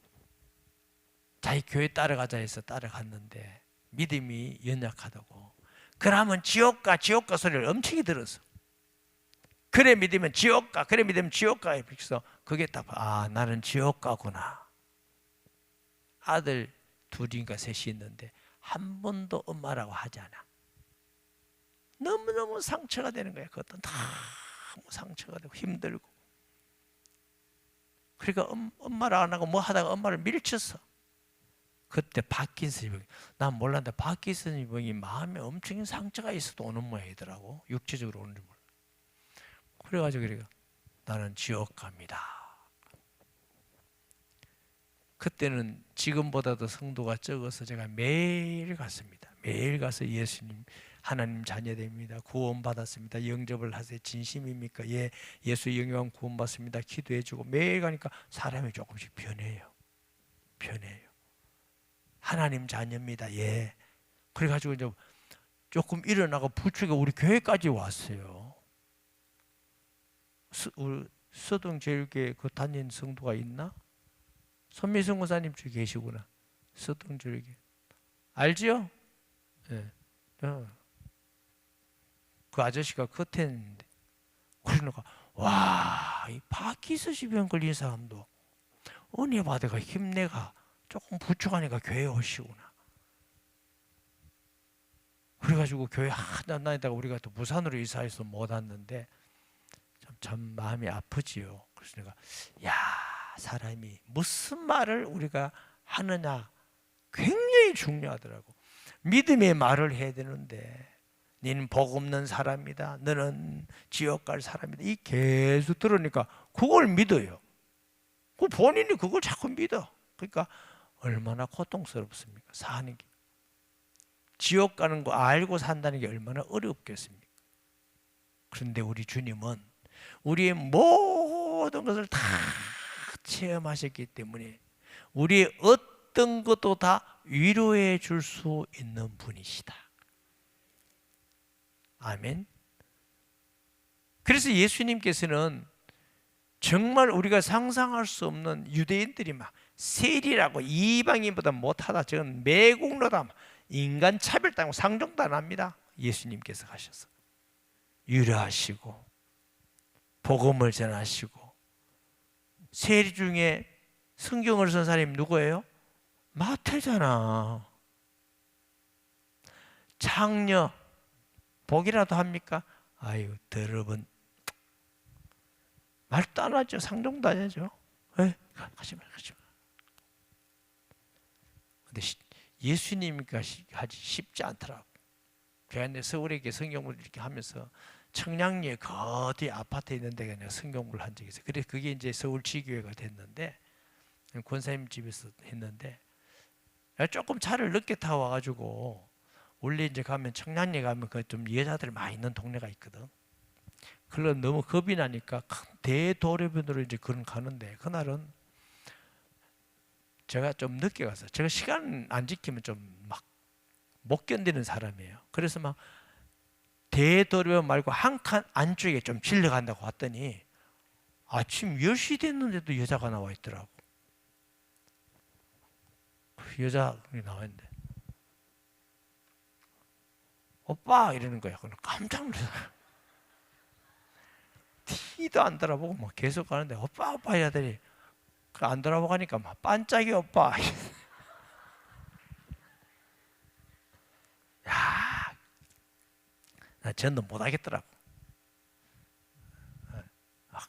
자기 교회 따라가자 해서 따라갔는데 믿음이 연약하다고. 그러면 지옥 가 소리를 엄청 들었어. 그래 믿으면 지옥 가, 그래 믿으면 지옥 가. 그래서 그게 딱 나는 지옥 가구나. 아들 둘인가 셋이 있는데 한 번도 엄마라고 하지 않아. 너무너무 상처가 되는 거야. 그것도 너무 상처가 되고 힘들고. 그러니까 엄마를 안 하고 뭐 하다가 엄마를 밀쳤어. 그때 파킨슨 병이, 난 몰랐는데 파킨슨 병이 마음에 엄청 상처가 있어도 오는 모양이더라고. 육체적으로 오는 줄 몰라. 그래가지고 나는 지옥 갑니다. 그때는 지금보다도 성도가 적어서 제가 매일 갔습니다. 매일 가서 예수님 하나님 자녀됩니다. 구원받았습니다. 영접을 하세요. 진심입니까? 예, 예수 영접하면 구원받습니다. 기도해주고 매일 가니까 사람이 조금씩 변해요. 하나님 자녀입니다. 예. 그래가지고 이제 조금 일어나고 부축에 우리 교회까지 왔어요. 우리 서동제일교회 그 다닌 성도가 있나? 손미성 권사님 주 계시구나. 서동제일교회 알지요? 예. 그 아저씨가 겉했는데 그러니까 이 파킨슨스 병 걸린 사람도 은혜 받아가 힘내가 조금 부축하니까 교회에 오시구나. 그래가지고 교회 하나 다니다가 우리가 또 부산으로 이사해서 못 왔는데 참 마음이 아프지요. 그래서 내가 사람이 무슨 말을 우리가 하느냐 굉장히 중요하더라고. 믿음의 말을 해야 되는데 너는 복 없는 사람이다. 너는 지옥 갈 사람이다. 이 계속 들으니까 그걸 믿어요. 그 본인이 그걸 자꾸 믿어. 그러니까 얼마나 고통스럽습니까? 사는 게. 지옥 가는 거 알고 산다는 게 얼마나 어렵겠습니까? 그런데 우리 주님은 우리의 모든 것을 다 체험하셨기 때문에 우리의 어떤 것도 다 위로해 줄 수 있는 분이시다. 아멘. 그래서 예수님께서는 정말 우리가 상상할 수 없는 유대인들이 막 세리라고 이방인보다 못하다, 저건 매국노다, 인간 차별당하고 상종도 안 합니다. 예수님께서 가셔서 유려하시고 복음을 전하시고. 세리 중에 성경을 쓴 사람이 누구예요? 마태잖아. 창녀 복이라도 합니까? 아유, 더러운. 말도 안 하죠. 상종도 안 하죠. 가지마. 근데 예수님까지 하지 쉽지 않더라고. 제가 내 서울에 성경을 이렇게 하면서 청량리에 거디 아파트에 있는 데가 내가 성경을 한 적이 있어요. 그래서 그게 이제 서울 지교회가 됐는데, 권사님 집에서 했는데, 조금 차를 늦게 타고 와가지고, 원래 이제 가면 청량리에 가면 그 좀 여자들 많이 있는 동네가 있거든. 그럼 너무 겁이 나니까 큰 대도로변으로 이제 그런 가는데, 그날은 제가 좀 늦게 가서, 제가 시간 안 지키면 좀 막 못 견디는 사람이에요. 그래서 막 대도로변 말고 한 칸 안쪽에 좀 질러간다고 왔더니 아침 10시 됐는데도 여자가 나와 있더라고. 그 여자가 나와 있는데 오빠 이러는 거야. 그럼 깜짝 놀랐어요. 티도 안 돌아보고 막 계속 가는데 오빠 이러더니 안 돌아보고 가니까 막 반짝이 오빠. 야, 나 전도 못 하겠더라고.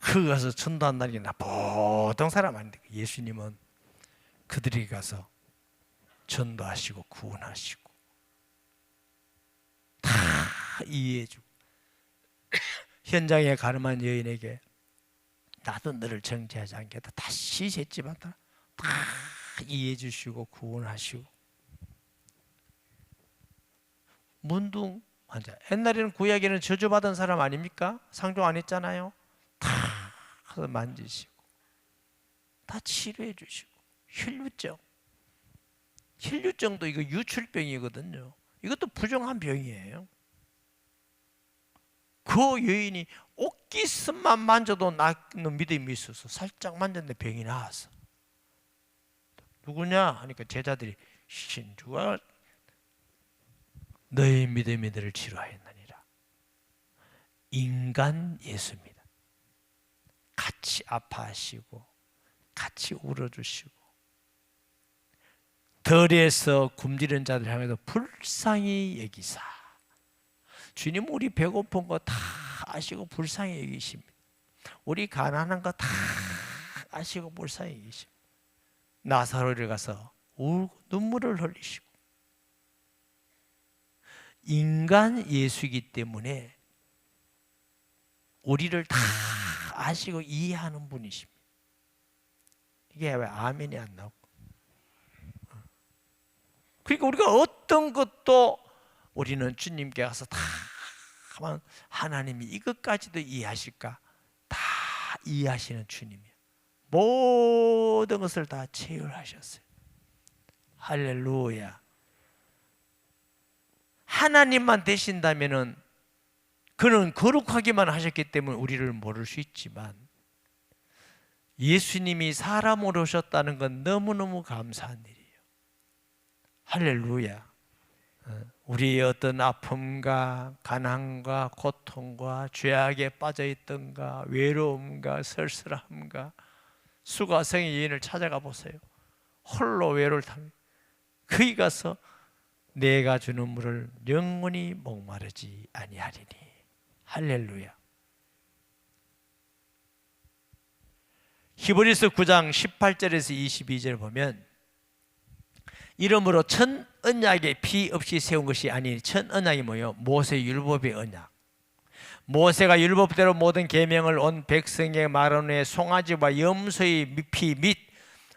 그 가서 전도한다는 게 보통 사람 아닌데, 예수님은 그들이 가서 전도하시고 구원하시고 다 이해해주고 현장에 가늠한 여인에게 나도 너를 정죄하지 않겠다 다시 셋지만 다 이해해주시고 구원하시고. 문둥 환자, 옛날에는 구약에는 저주받은 사람 아닙니까? 상종 안 했잖아요. 다 가서 만지시고 다 치료해 주시고. 혈류증도 이거 유출병이거든요. 이것도 부정한 병이에요. 그 여인이 옷깃만 만져도 낫는 믿음이 있어서 살짝 만졌는데 병이 나았어. 누구냐 하니까 제자들이 신주가 너의 믿음이 너를 치료하였느니라. 인간 예수입니다. 같이 아파하시고 같이 울어주시고 덜에서 굶주린 자들 향해서 불쌍히 여기사. 주님 우리 배고픈 거 다 아시고 불쌍히 여기십니다. 우리 가난한 거 다 아시고 불쌍히 여기십니다. 나사로를 가서 울고 눈물을 흘리시고. 인간 예수이기 때문에 우리를 다 아시고 이해하는 분이십니다. 이게 왜 아멘이 안 나오고. 그러니까 우리가 어떤 것도 우리는 주님께 가서 다 하면 하나님이 이것까지도 이해하실까? 다 이해하시는 주님이에요. 모든 것을 다 체휼하셨어요. 할렐루야. 하나님만 되신다면은 그는 거룩하기만 하셨기 때문에 우리를 모를 수 있지만 예수님이 사람으로 오셨다는 건 너무너무 감사한 일이에요. 할렐루야. 우리의 어떤 아픔과 가난과 고통과 죄악에 빠져있던가 외로움과 쓸쓸함과 수가성의 여인을 찾아가 보세요. 홀로 외로울 탐. 거기 가서 내가 주는 물을 영원히 목마르지 아니하리니. 할렐루야. 히브리서 9장 18절에서 22절 보면 이러므로 천 언약의 피 없이 세운 것이 아니니 천 언약이 뭐예요? 모세 율법의 언약. 모세가 율법대로 모든 계명을 온 백성에게 말한 후에 송아지와 염소의 피 및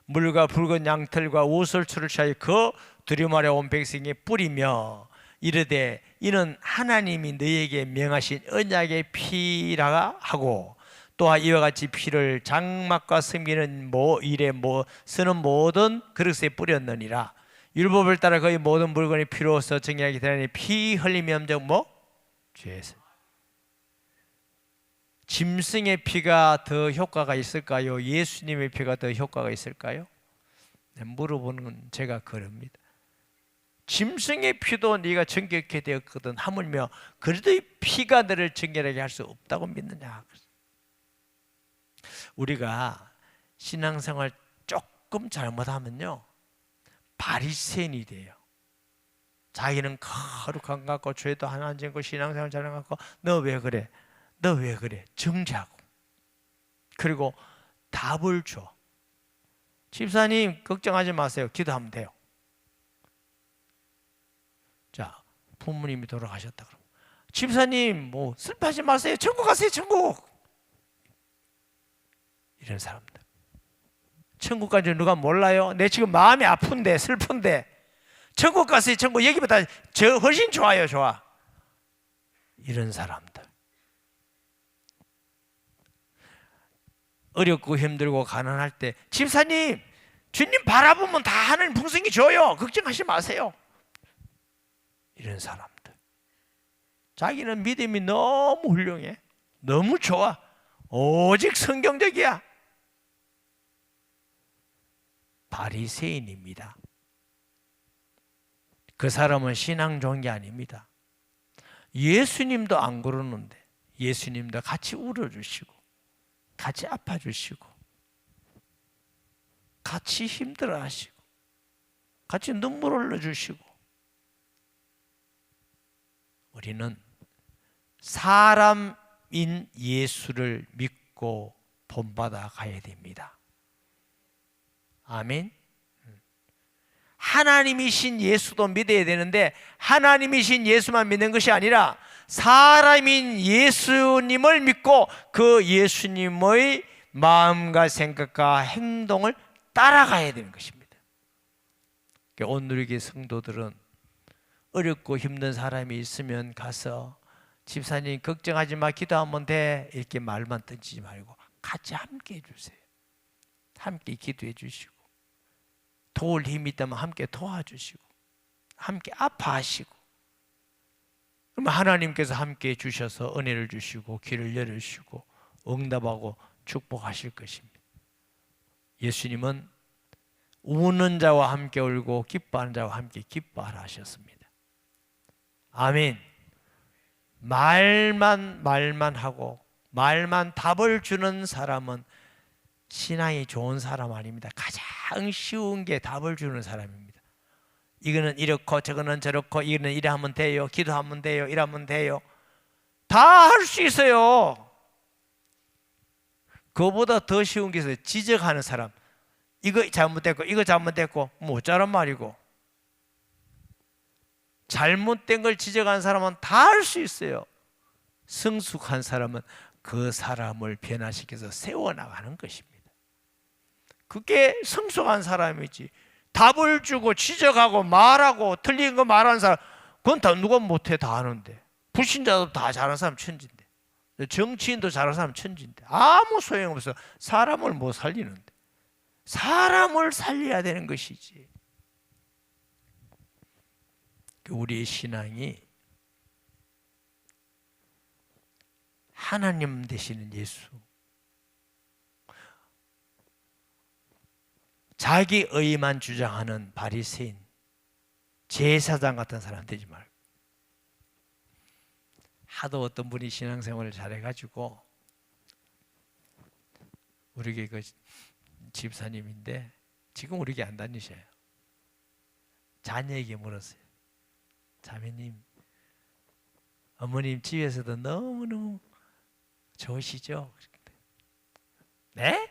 물과 붉은 양털과 우슬초를 취하여 그 두려움 아래 온 백성에게 뿌리며 이르되 이는 하나님이 너희에게 명하신 언약의 피라 하고 또한 이와 같이 피를 장막과 섬기는 일에 쓰는 모든 그릇에 뿌렸느니라. 율법을 따라 거의 모든 물건이 피로써 정결하게 되나니 피 흘림이 엄정 죄에서. 짐승의 피가 더 효과가 있을까요? 예수님의 피가 더 효과가 있을까요? 물어보는 건 제가 그럽니다. 짐승의 피도 네가 정결케 되었거든 하물며 그래도 이 피가 너를 정결하게 할 수 없다고 믿느냐. 우리가 신앙생활 조금 잘못하면요 바리새인이 돼요. 자기는 거룩한 것 같고 죄도 하나 안 짓고 신앙생활 잘한 것 같고 너 왜 그래? 너 왜 그래? 정죄하고 그리고 답을 줘. 집사님 걱정하지 마세요. 기도하면 돼요. 자, 부모님이 돌아가셨다 그러면 집사님 뭐 슬퍼하지 마세요. 천국 가세요. 천국. 이런 사람들. 천국 가지 누가 몰라요? 내 지금 마음이 아픈데 슬픈데 천국 가세요. 천국. 여기보다 저 훨씬 좋아요. 좋아. 이런 사람들. 어렵고 힘들고 가난할 때 집사님 주님 바라보면 다 하나님 풍성히 줘요. 걱정하지 마세요. 이런 사람들. 자기는 믿음이 너무 훌륭해. 너무 좋아. 오직 성경적이야. 바리새인입니다. 그 사람은 신앙 좋은 게 아닙니다. 예수님도 안 그러는데 예수님도 같이 울어주시고 같이 아파주시고 같이 힘들어하시고 같이 눈물 흘려주시고 우리는 사람인 예수를 믿고 본받아 가야 됩니다. 아멘. 하나님이신 예수도 믿어야 되는데 하나님이신 예수만 믿는 것이 아니라 사람인 예수님을 믿고 그 예수님의 마음과 생각과 행동을 따라가야 되는 것입니다. 오늘 우리 교회 성도들은 어렵고 힘든 사람이 있으면 가서 집사님 걱정하지 마 기도하면 돼 이렇게 말만 던지지 말고 같이 함께 해주세요. 함께 기도해 주시고 도울 힘이 있다면 함께 도와주시고 함께 아파하시고 그러면 하나님께서 함께 주셔서 은혜를 주시고 길을 열어주시고 응답하고 축복하실 것입니다. 예수님은 우는 자와 함께 울고 기뻐하는 자와 함께 기뻐하라 하셨습니다. 아멘. 말만 하고 말만 답을 주는 사람은 신앙이 좋은 사람 아닙니다. 가장 쉬운 게 답을 주는 사람입니다. 이거는 이렇고 저거는 저렇고 이거는 이래 하면 돼요. 기도하면 돼요. 이러면 돼요. 다 할 수 있어요. 그거보다 더 쉬운 게 있어요. 지적하는 사람. 이거 잘못됐고 이거 잘못됐고 뭐 어쩌란 말이고 잘못된 걸 지적하는 사람은 다 할 수 있어요. 성숙한 사람은 그 사람을 변화시켜서 세워나가는 것입니다. 그게 성숙한 사람이지. 답을 주고 지적하고 말하고 틀린 거 말하는 사람 그건 다 누가 못해 다 하는데 불신자도 다 잘하는 사람 천지인데 정치인도 잘하는 사람 천지인데 아무 소용없어. 사람을 못 살리는데 사람을 살려야 되는 것이지. 우리의 신앙이 하나님 되시는 예수, 자기 의만 주장하는 바리새인, 제사장 같은 사람 되지 말고. 하도 어떤 분이 신앙생활을 잘해가지고 우리 교회 그 집사님인데 지금 우리 교회 안 다니셔요. 자녀에게 물었어요. 자매님, 어머님 집에서도 너무너무 좋으시죠? 네?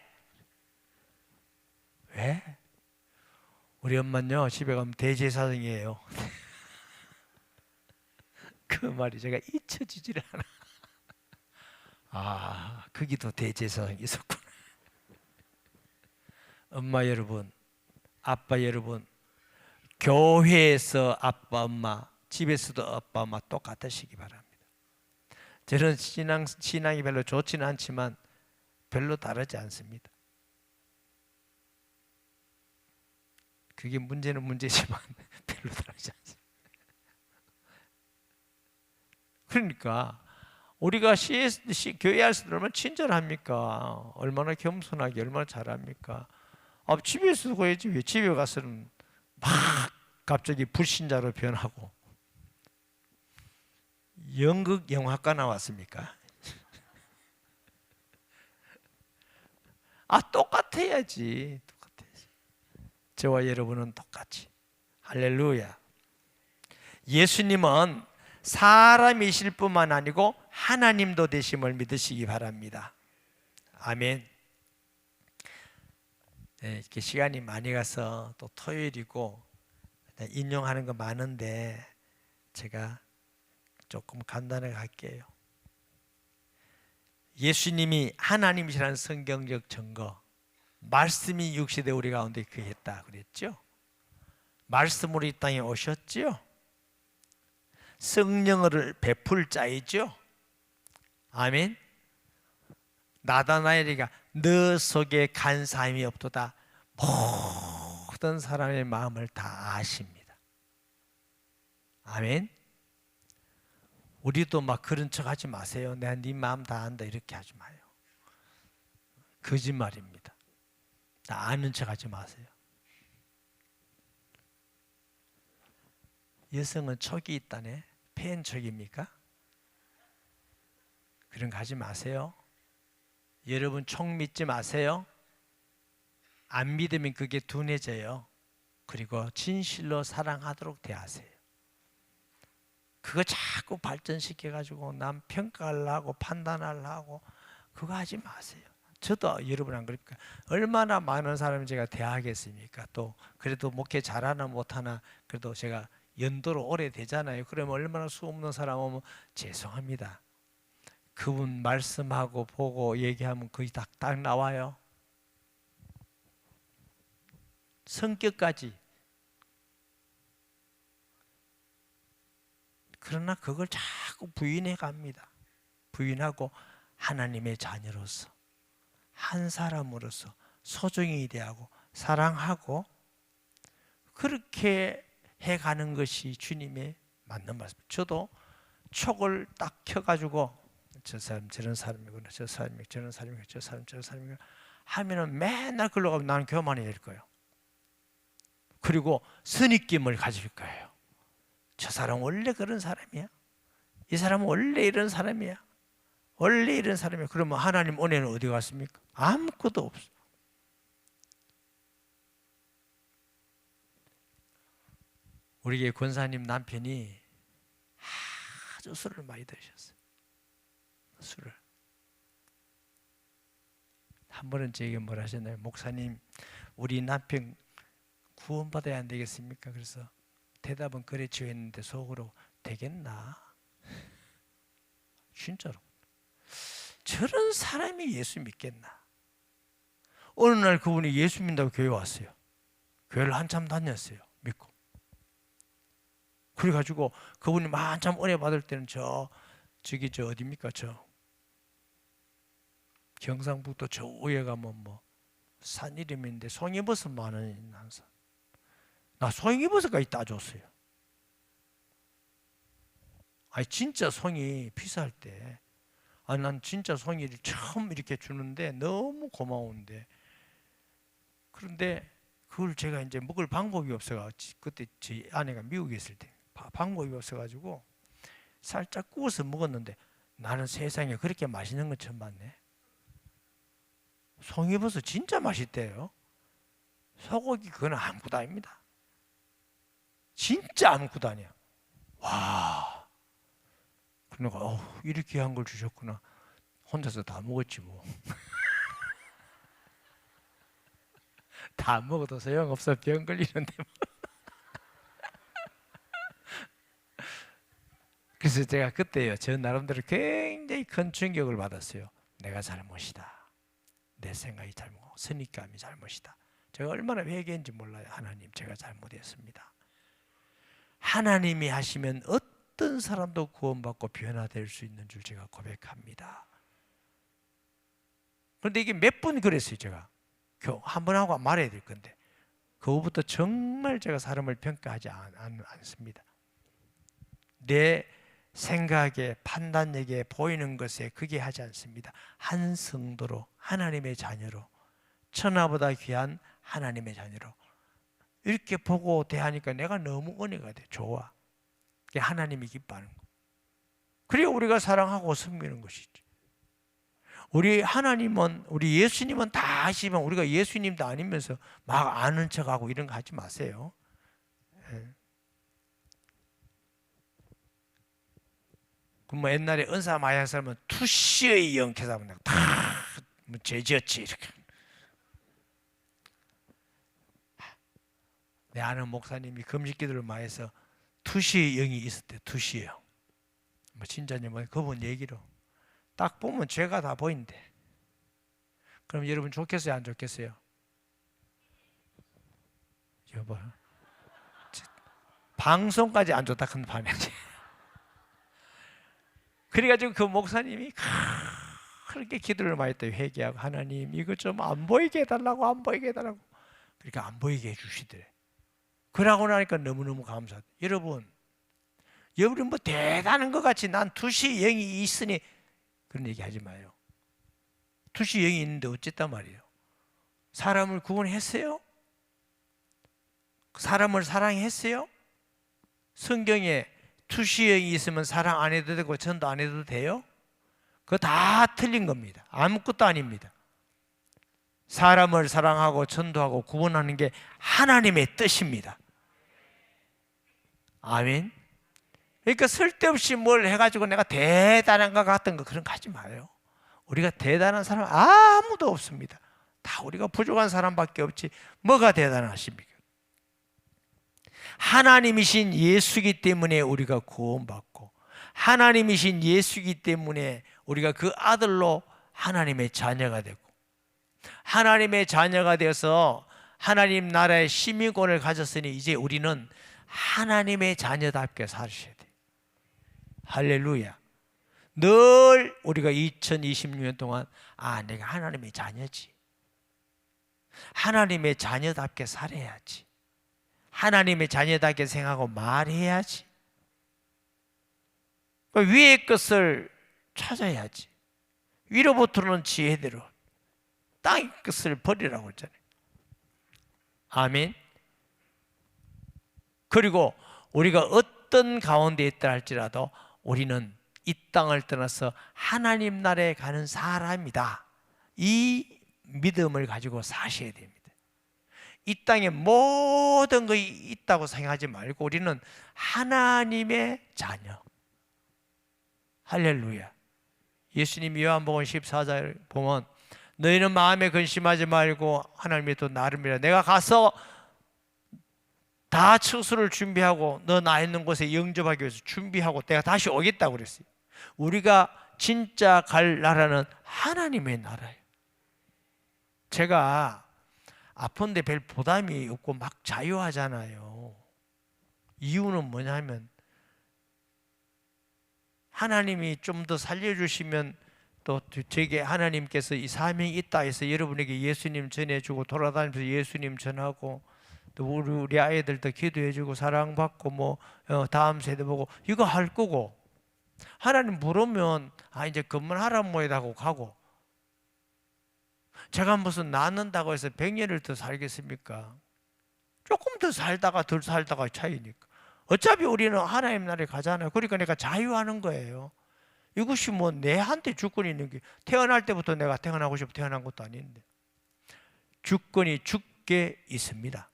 왜? 우리 엄마는요 집에 가면 대제사장이에요. 그 말이 제가 잊혀지지를 않아. 아, 거기도 대제사장이 있었구나. 엄마 여러분, 아빠 여러분, 교회에서 아빠 엄마, 집에서도 아빠 엄마 똑같으시기 바랍니다. 저는 신앙이 별로 좋지는 않지만 별로 다르지 않습니다. 그게 문제는 문제지만 별로 다르지 않습니다. 그러니까 우리가 교회 안에서 얼마나 친절합니까? 얼마나 겸손하게 얼마나 잘합니까? 집에서도 그래야지 왜 집에 가서는 막 갑자기 불신자로 변하고. 연극 영화과 나왔습니까? 똑같아야지. 저와 여러분은 똑같이. 할렐루야. 예수님은 사람이실 뿐만 아니고 하나님도 되심을 믿으시기 바랍니다. 아멘. 네, 이렇게 시간이 많이 가서 또 토요일이고 인용하는 거 많은데 제가 조금 간단하게 할게요. 예수님이 하나님이시라는 성경적 증거, 말씀이 육시되 우리 가운데 거했다 그랬죠. 말씀으로 이 땅에 오셨죠. 성령을 베풀 자이죠. 아멘. 나다나엘이가 너 속에 간사함이 없도다. 모든 사람의 마음을 다 아십니다. 아멘. 우리도 막 그런 척 하지 마세요. 내가 네 마음 다 안다 이렇게 하지 마요. 거짓말입니다. 나 아는 척 하지 마세요. 여성은 촉이 있다네. 폐인촉입니까? 그런 거 하지 마세요. 여러분 촉 믿지 마세요. 안 믿으면 그게 둔해져요. 그리고 진실로 사랑하도록 대하세요. 그거 자꾸 발전시켜가지고 남 평가하려고 판단하려고 그거 하지 마세요. 저도 여러분 안 그럴까? 얼마나 많은 사람을 제가 대하겠습니까? 또 그래도 목회 잘하나 못하나 그래도 제가 연도로 오래되잖아요. 그러면 얼마나 수없는 사람 오면 죄송합니다. 그분 말씀하고 보고 얘기하면 거의 딱 나와요. 성격까지. 그러나 그걸 자꾸 부인해 갑니다. 부인하고 하나님의 자녀로서 한 사람으로서 소중히 대하고 사랑하고 그렇게 해가는 것이 주님의 맞는 말씀. 저도 촉을 딱 켜가지고 저 사람 저런 사람이구나, 저 사람이 저런 사람이구나, 저 사람 저런 사람이구나 하면은 맨날 글로 가면 나는 교만이 될 거예요. 그리고 선입견을 가질 거예요. 저 사람 원래 그런 사람이야. 이 사람은 원래 이런 사람이야. 원래 이런 사람이야. 그러면 하나님 은혜는 어디 갔습니까? 아무것도 없어. 우리 권사님 남편이 아주 술을 많이 드셨어요. 술을. 한 번은 제게 뭐라 하셨나요? 목사님, 우리 남편 구원받아야 안 되겠습니까? 그래서 대답은 그랬죠 했는데 속으로 되겠나? 진짜로. 저런 사람이 예수 믿겠나? 어느 날 그분이 예수 믿는다고 교회 왔어요. 교회를 한참 다녔어요. 믿고. 그래가지고 그분이 한참 은혜 받을 때는 저기 어디입니까? 경상북도 저 위에 가면 산 이름인데 송이버섯 많은 산. 나 송이버섯까지 따줬어요. 아니 진짜 송이 피사할 때, 난 진짜 송이를 처음 이렇게 주는데 너무 고마운데, 그런데 그걸 제가 이제 먹을 방법이 없어가지고 그때 제 아내가 미국에 있을 때 방법이 없어가지고 살짝 구워서 먹었는데 나는 세상에 그렇게 맛있는 건 처음 봤네. 송이버섯 진짜 맛있대요. 소고기 그건 아무것도 아닙니다. 진짜 아무것도 아니야. 와. 그러니까 이렇게 한 걸 주셨구나. 혼자서 다 먹었지 뭐. 다 먹어도 소용없어. 병 걸리는데 뭐. 그래서 제가 그때요, 저 나름대로 굉장히 큰 충격을 받았어요. 내가 잘못이다. 내 생각이 잘못, 선입감이 잘못이다. 제가 얼마나 회개인지 몰라요. 하나님, 제가 잘못했습니다. 하나님이 하시면 어떤 사람도 구원받고 변화될 수 있는 줄 제가 고백합니다. 그런데 이게 몇 번 그랬어요. 제가 한 번 하고 말해야 될 건데 그 후부터 정말 제가 사람을 평가하지 않습니다. 내 생각에, 판단력에, 보이는 것에 그게 하지 않습니다. 한 성도로, 하나님의 자녀로, 천하보다 귀한 하나님의 자녀로 이렇게 보고 대하니까 내가 너무 은혜가 돼. 좋아. 그게 하나님이 기뻐하는 거. 그래 우리가 사랑하고 섬기는 것이지. 우리 하나님은, 우리 예수님은 다 아시지만 우리가 예수님도 아니면서 막 아는 척하고 이런 거 하지 마세요. 그럼 뭐 옛날에 은사 많이 한 사람은 투시의 영케사 하면 다 죄지었지 이렇게. 내 아는 목사님이 금식기도를 많이 해서 투시의 영이 있었대. 투시의 영. 뭐 진짜님 그분 얘기로 딱 보면 죄가 다 보인대. 그럼 여러분 좋겠어요, 안 좋겠어요? 여보, 방송까지 안 좋다 큰 판이지. 그래가지고 그 목사님이 그렇게 기도를 많이 했대요. 회개하고 하나님 이거 좀 안 보이게 해달라고, 안 보이게 해달라고. 그러니까 안 보이게 해주시더래. 그러고 나니까 너무너무 감사하다. 여러분 뭐 대단한 것 같이 난 투시 영이 있으니 그런 얘기 하지 마요. 투시 영이 있는데 어쨌단 말이에요. 사람을 구원했어요? 사람을 사랑했어요? 성경에 투시 영이 있으면 사랑 안 해도 되고 전도 안 해도 돼요? 그거 다 틀린 겁니다. 아무것도 아닙니다. 사람을 사랑하고 전도하고 구원하는 게 하나님의 뜻입니다. 아멘. 그러니까 쓸데없이 뭘 해가지고 내가 대단한 것 같은 거 그런 거 하지 마요. 우리가 대단한 사람 아무도 없습니다. 다 우리가 부족한 사람밖에 없지 뭐가 대단하십니까? 하나님이신 예수이기 때문에 우리가 구원받고, 하나님이신 예수이기 때문에 우리가 그 아들로 하나님의 자녀가 되고, 하나님의 자녀가 되어서 하나님 나라의 시민권을 가졌으니 이제 우리는 하나님의 자녀답게 살으셔야 돼요. 할렐루야. 늘 우리가 2026년 동안 내가 하나님의 자녀지, 하나님의 자녀답게 살아야지, 하나님의 자녀답게 생각하고 말해야지, 위의 것을 찾아야지. 위로부터는 지혜대로 땅의 것을 버리라고 했잖아요. 아멘. 그리고 우리가 어떤 가운데 있다 할지라도 우리는 이 땅을 떠나서 하나님 나라에 가는 사람이다. 이 믿음을 가지고 사셔야 됩니다. 이 땅에 모든 것이 있다고 생각하지 말고 우리는 하나님의 자녀. 할렐루야. 예수님이 요한복음 14절 보면 너희는 마음에 근심하지 말고 하나님이 또 나름이라 내가 가서 다 처소를 준비하고 너 나 있는 곳에 영접하기 위해서 준비하고 내가 다시 오겠다고 그랬어요. 우리가 진짜 갈 나라는 하나님의 나라예요. 제가 아픈데 별 부담이 없고 막 자유하잖아요. 이유는 뭐냐면 하나님이 좀 더 살려주시면 또 제게 하나님께서 이 사명이 있다 해서 여러분에게 예수님 전해주고 돌아다니면서 예수님 전하고 또 우리 아이들도 기도해주고 사랑받고 뭐 다음 세대 보고 이거 할 거고, 하나님 부르면 이제 그만하라 뭐이라고 가고, 제가 무슨 낳는다고 해서 100년을 더 살겠습니까? 조금 더 살다가 덜 살다가 차이니까. 어차피 우리는 하나님 나라에 가잖아요. 그러니까 내가 자유하는 거예요. 이것이 뭐 내한테 주권이 있는 게, 태어날 때부터 내가 태어나고 싶어 태어난 것도 아닌데 주권이 주께 있습니다.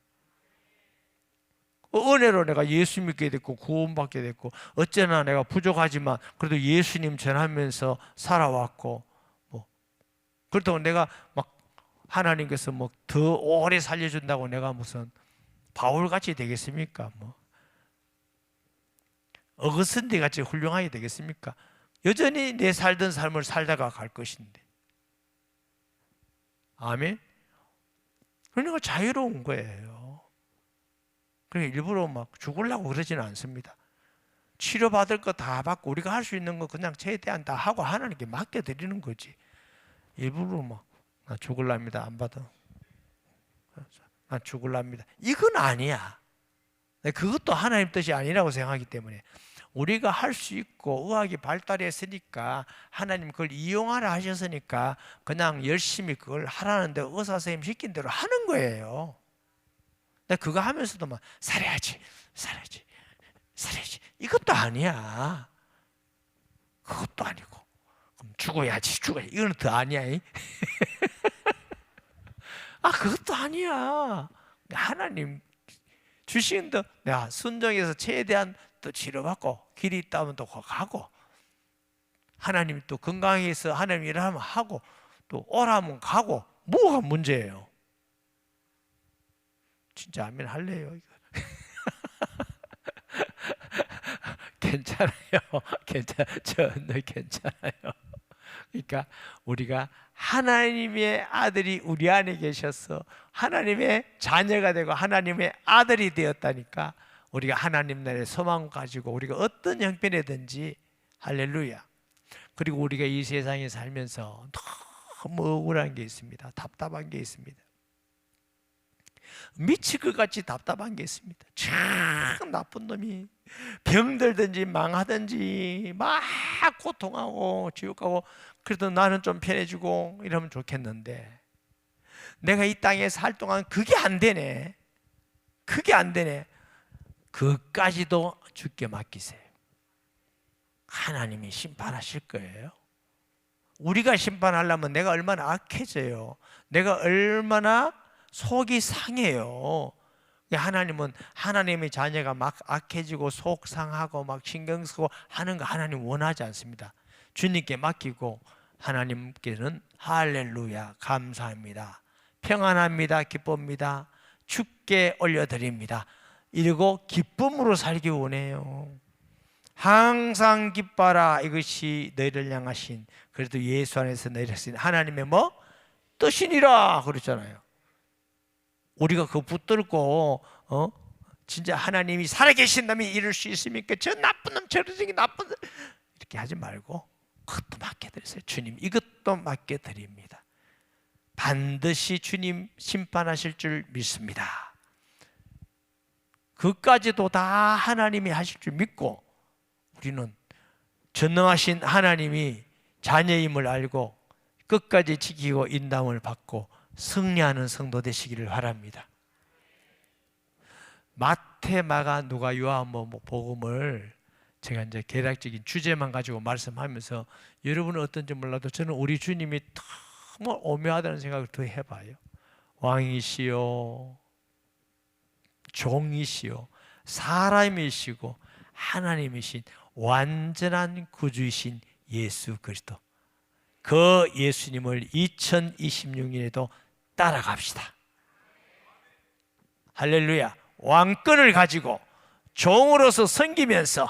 은혜로 내가 예수 믿게 됐고 구원받게 됐고, 어쩌나 내가 부족하지만 그래도 예수님 전하면서 살아왔고, 뭐 그렇다고 내가 막 하나님께서 뭐 더 오래 살려준다고 내가 무슨 바울같이 되겠습니까? 뭐 어거스틴 같이 훌륭하게 되겠습니까? 여전히 내 살던 삶을 살다가 갈 것인데. 아멘. 그러니까 자유로운 거예요. 그러니까 일부러 막 죽으려고 그러지는 않습니다. 치료받을 거 다 받고 우리가 할 수 있는 거 그냥 최대한 다 하고 하나님께 맡겨드리는 거지. 일부러 막 나 죽을랍니다 안 받아, 나 죽을랍니다 이건 아니야. 그것도 하나님 뜻이 아니라고 생각하기 때문에 우리가 할 수 있고 의학이 발달했으니까 하나님 그걸 이용하라 하셨으니까 그냥 열심히 그걸 하라는데 의사 선생님 시킨 대로 하는 거예요. 나 그거 하면서도 막 살아야지 이것도 아니야. 그것도 아니고 그럼 죽어야지 이거는 더 아니야. 그것도 아니야. 하나님 주신 더 내가 순종해서 최대한 또 치료받고 길이 있다면 또 가고, 하나님 또 건강해서 하나님 일하면 하고, 또 오라면 가고, 뭐가 문제예요? 진짜 아멘 할래요 이거. 괜찮아요. 저는 괜찮아요. 그러니까 우리가 하나님의 아들이 우리 안에 계셔서 하나님의 자녀가 되고 하나님의 아들이 되었다니까, 우리가 하나님 나라의 소망 가지고 우리가 어떤 형편이든지, 할렐루야. 그리고 우리가 이 세상에 살면서 너무 억울한 게 있습니다. 답답한 게 있습니다. 미칠 것 같이 답답한 게 있습니다. 참 나쁜 놈이 병들든지 망하든지 막 고통하고 지옥 가고, 그래도 나는 좀 편해지고 이러면 좋겠는데, 내가 이 땅에 살 동안 그게 안 되네. 그까지도 주께 맡기세요. 하나님이 심판하실 거예요. 우리가 심판하려면 내가 얼마나 악해져요. 내가 얼마나 속이 상해요. 하나님은 하나님의 자녀가 막 악해지고 속 상하고 막 신경 쓰고 하는 거 하나님 원하지 않습니다. 주님께 맡기고 하나님께는 할렐루야 감사합니다, 평안합니다, 기쁩니다, 주께 올려드립니다 이러고 기쁨으로 살기 원해요. 항상 기뻐라, 이것이 너희를 향하신, 그래도 예수 안에서 너희를 하신 하나님의 뜻이니라 그랬잖아요. 우리가 그거 붙들고 진짜 하나님이 살아계신다면 이룰 수 있습니까? 저 나쁜 놈, 저러지 나쁜 놈 이렇게 하지 말고 그것도 맡겨드리세요. 주님 이것도 맡겨드립니다. 반드시 주님 심판하실 줄 믿습니다. 그까지도 다 하나님이 하실 줄 믿고, 우리는 전능하신 하나님이 자녀임을 알고 끝까지 지키고 인담을 받고 승리하는 성도 되시기를 바랍니다. 마태, 마가, 누가, 요한 복음을 제가 이제 개략적인 주제만 가지고 말씀하면서 여러분은 어떤지 몰라도 저는 우리 주님이 너무 오묘하다는 생각을 더 해봐요. 왕이시요, 종이시요, 사람이시고 하나님이신 완전한 구주이신 예수 그리스도, 그 예수님을 2026년에도 따라갑시다. 할렐루야. 왕권을 가지고 종으로서 섬기면서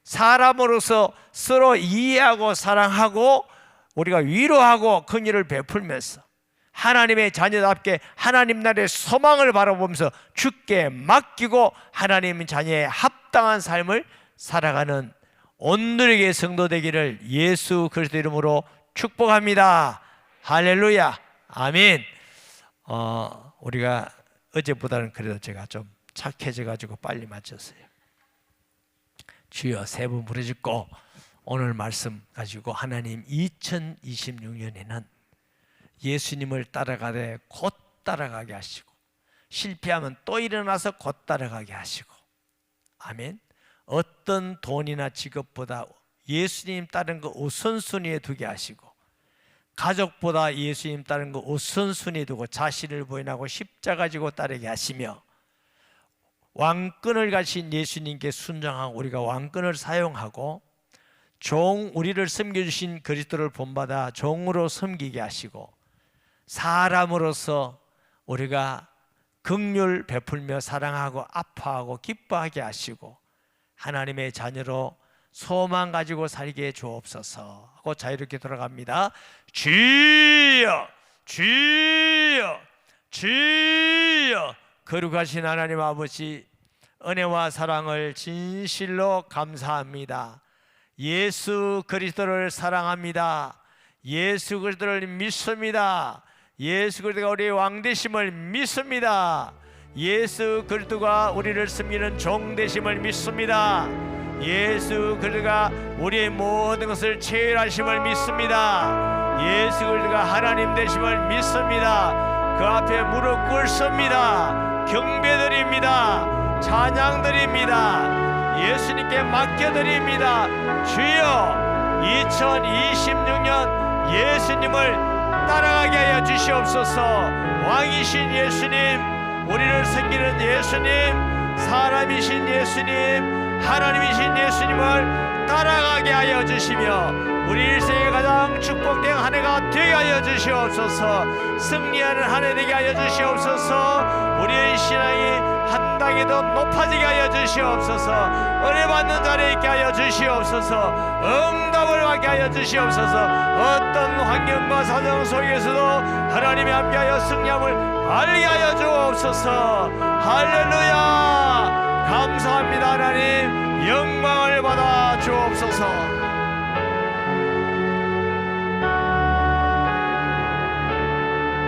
사람으로서 서로 이해하고 사랑하고 우리가 위로하고 긍휼을 베풀면서 하나님의 자녀답게 하나님 나라의 소망을 바라보면서 주께 맡기고 하나님 자녀의 합당한 삶을 살아가는 온누리교회 성도 되기를 예수 그리스도 이름으로 축복합니다. 할렐루야. 아멘. 우리가 어제보다는 그래도 제가 좀 착해져 가지고 빨리 마쳤어요. 주여 세 번 부르짖고 오늘 말씀 가지고 하나님 2026년에는 예수님을 따라가되 곧 따라가게 하시고, 실패하면 또 일어나서 곧 따라가게 하시고, 아멘. 어떤 돈이나 직업보다 예수님 따르는 거 우선순위에 두게 하시고, 가족보다 예수님 따르는 거 우선순위에 두고 자신을 부인하고 십자가 지고 따르게 하시며, 왕권을 가신 예수님께 순종하고 우리가 왕권을 사용하고, 우리를 섬겨주신 그리스도를 본받아 종으로 섬기게 하시고, 사람으로서 우리가 긍휼 베풀며 사랑하고 아파하고 기뻐하게 하시고, 하나님의 자녀로 소망 가지고 살게 주옵소서 하고 자유롭게 돌아갑니다. 주여 주여 주여. 거룩하신 하나님 아버지, 은혜와 사랑을 진실로 감사합니다. 예수 그리스도를 사랑합니다. 예수 그리스도를 믿습니다. 예수 그리스도가 우리의 왕되심을 믿습니다. 예수 그리스도가 우리를 섬기는 종되심을 믿습니다. 예수 그리스도가 우리의 모든 것을 체결하심을 믿습니다. 예수 그리스도가 하나님 되심을 믿습니다. 그 앞에 무릎 꿇습니다. 경배드립니다. 찬양드립니다. 예수님께 맡겨드립니다. 주여, 2026년 예수님을 따라가게 하여 주시옵소서. 왕이신 예수님, 우리를 섬기는 예수님, 사람이신 예수님, 하나님이신 예수님을 따라가게 하여 주시며 우리 일생에 가장 축복된 한 해가 되게 하여 주시옵소서. 승리하는 한 해 되게 하여 주시옵소서. 우리의 신앙이 한 단계 더 높아지게 하여 주시옵소서. 은혜 받는 자리에 있게 하여 주시옵소서. 응답을 받게 하여 주시옵소서. 어떤 환경과 사정 속에서도 하나님이 함께하여 승리함을 알게 하여 주옵소서. 할렐루야. 감사합니다. 하나님 영광을 받아 주옵소서.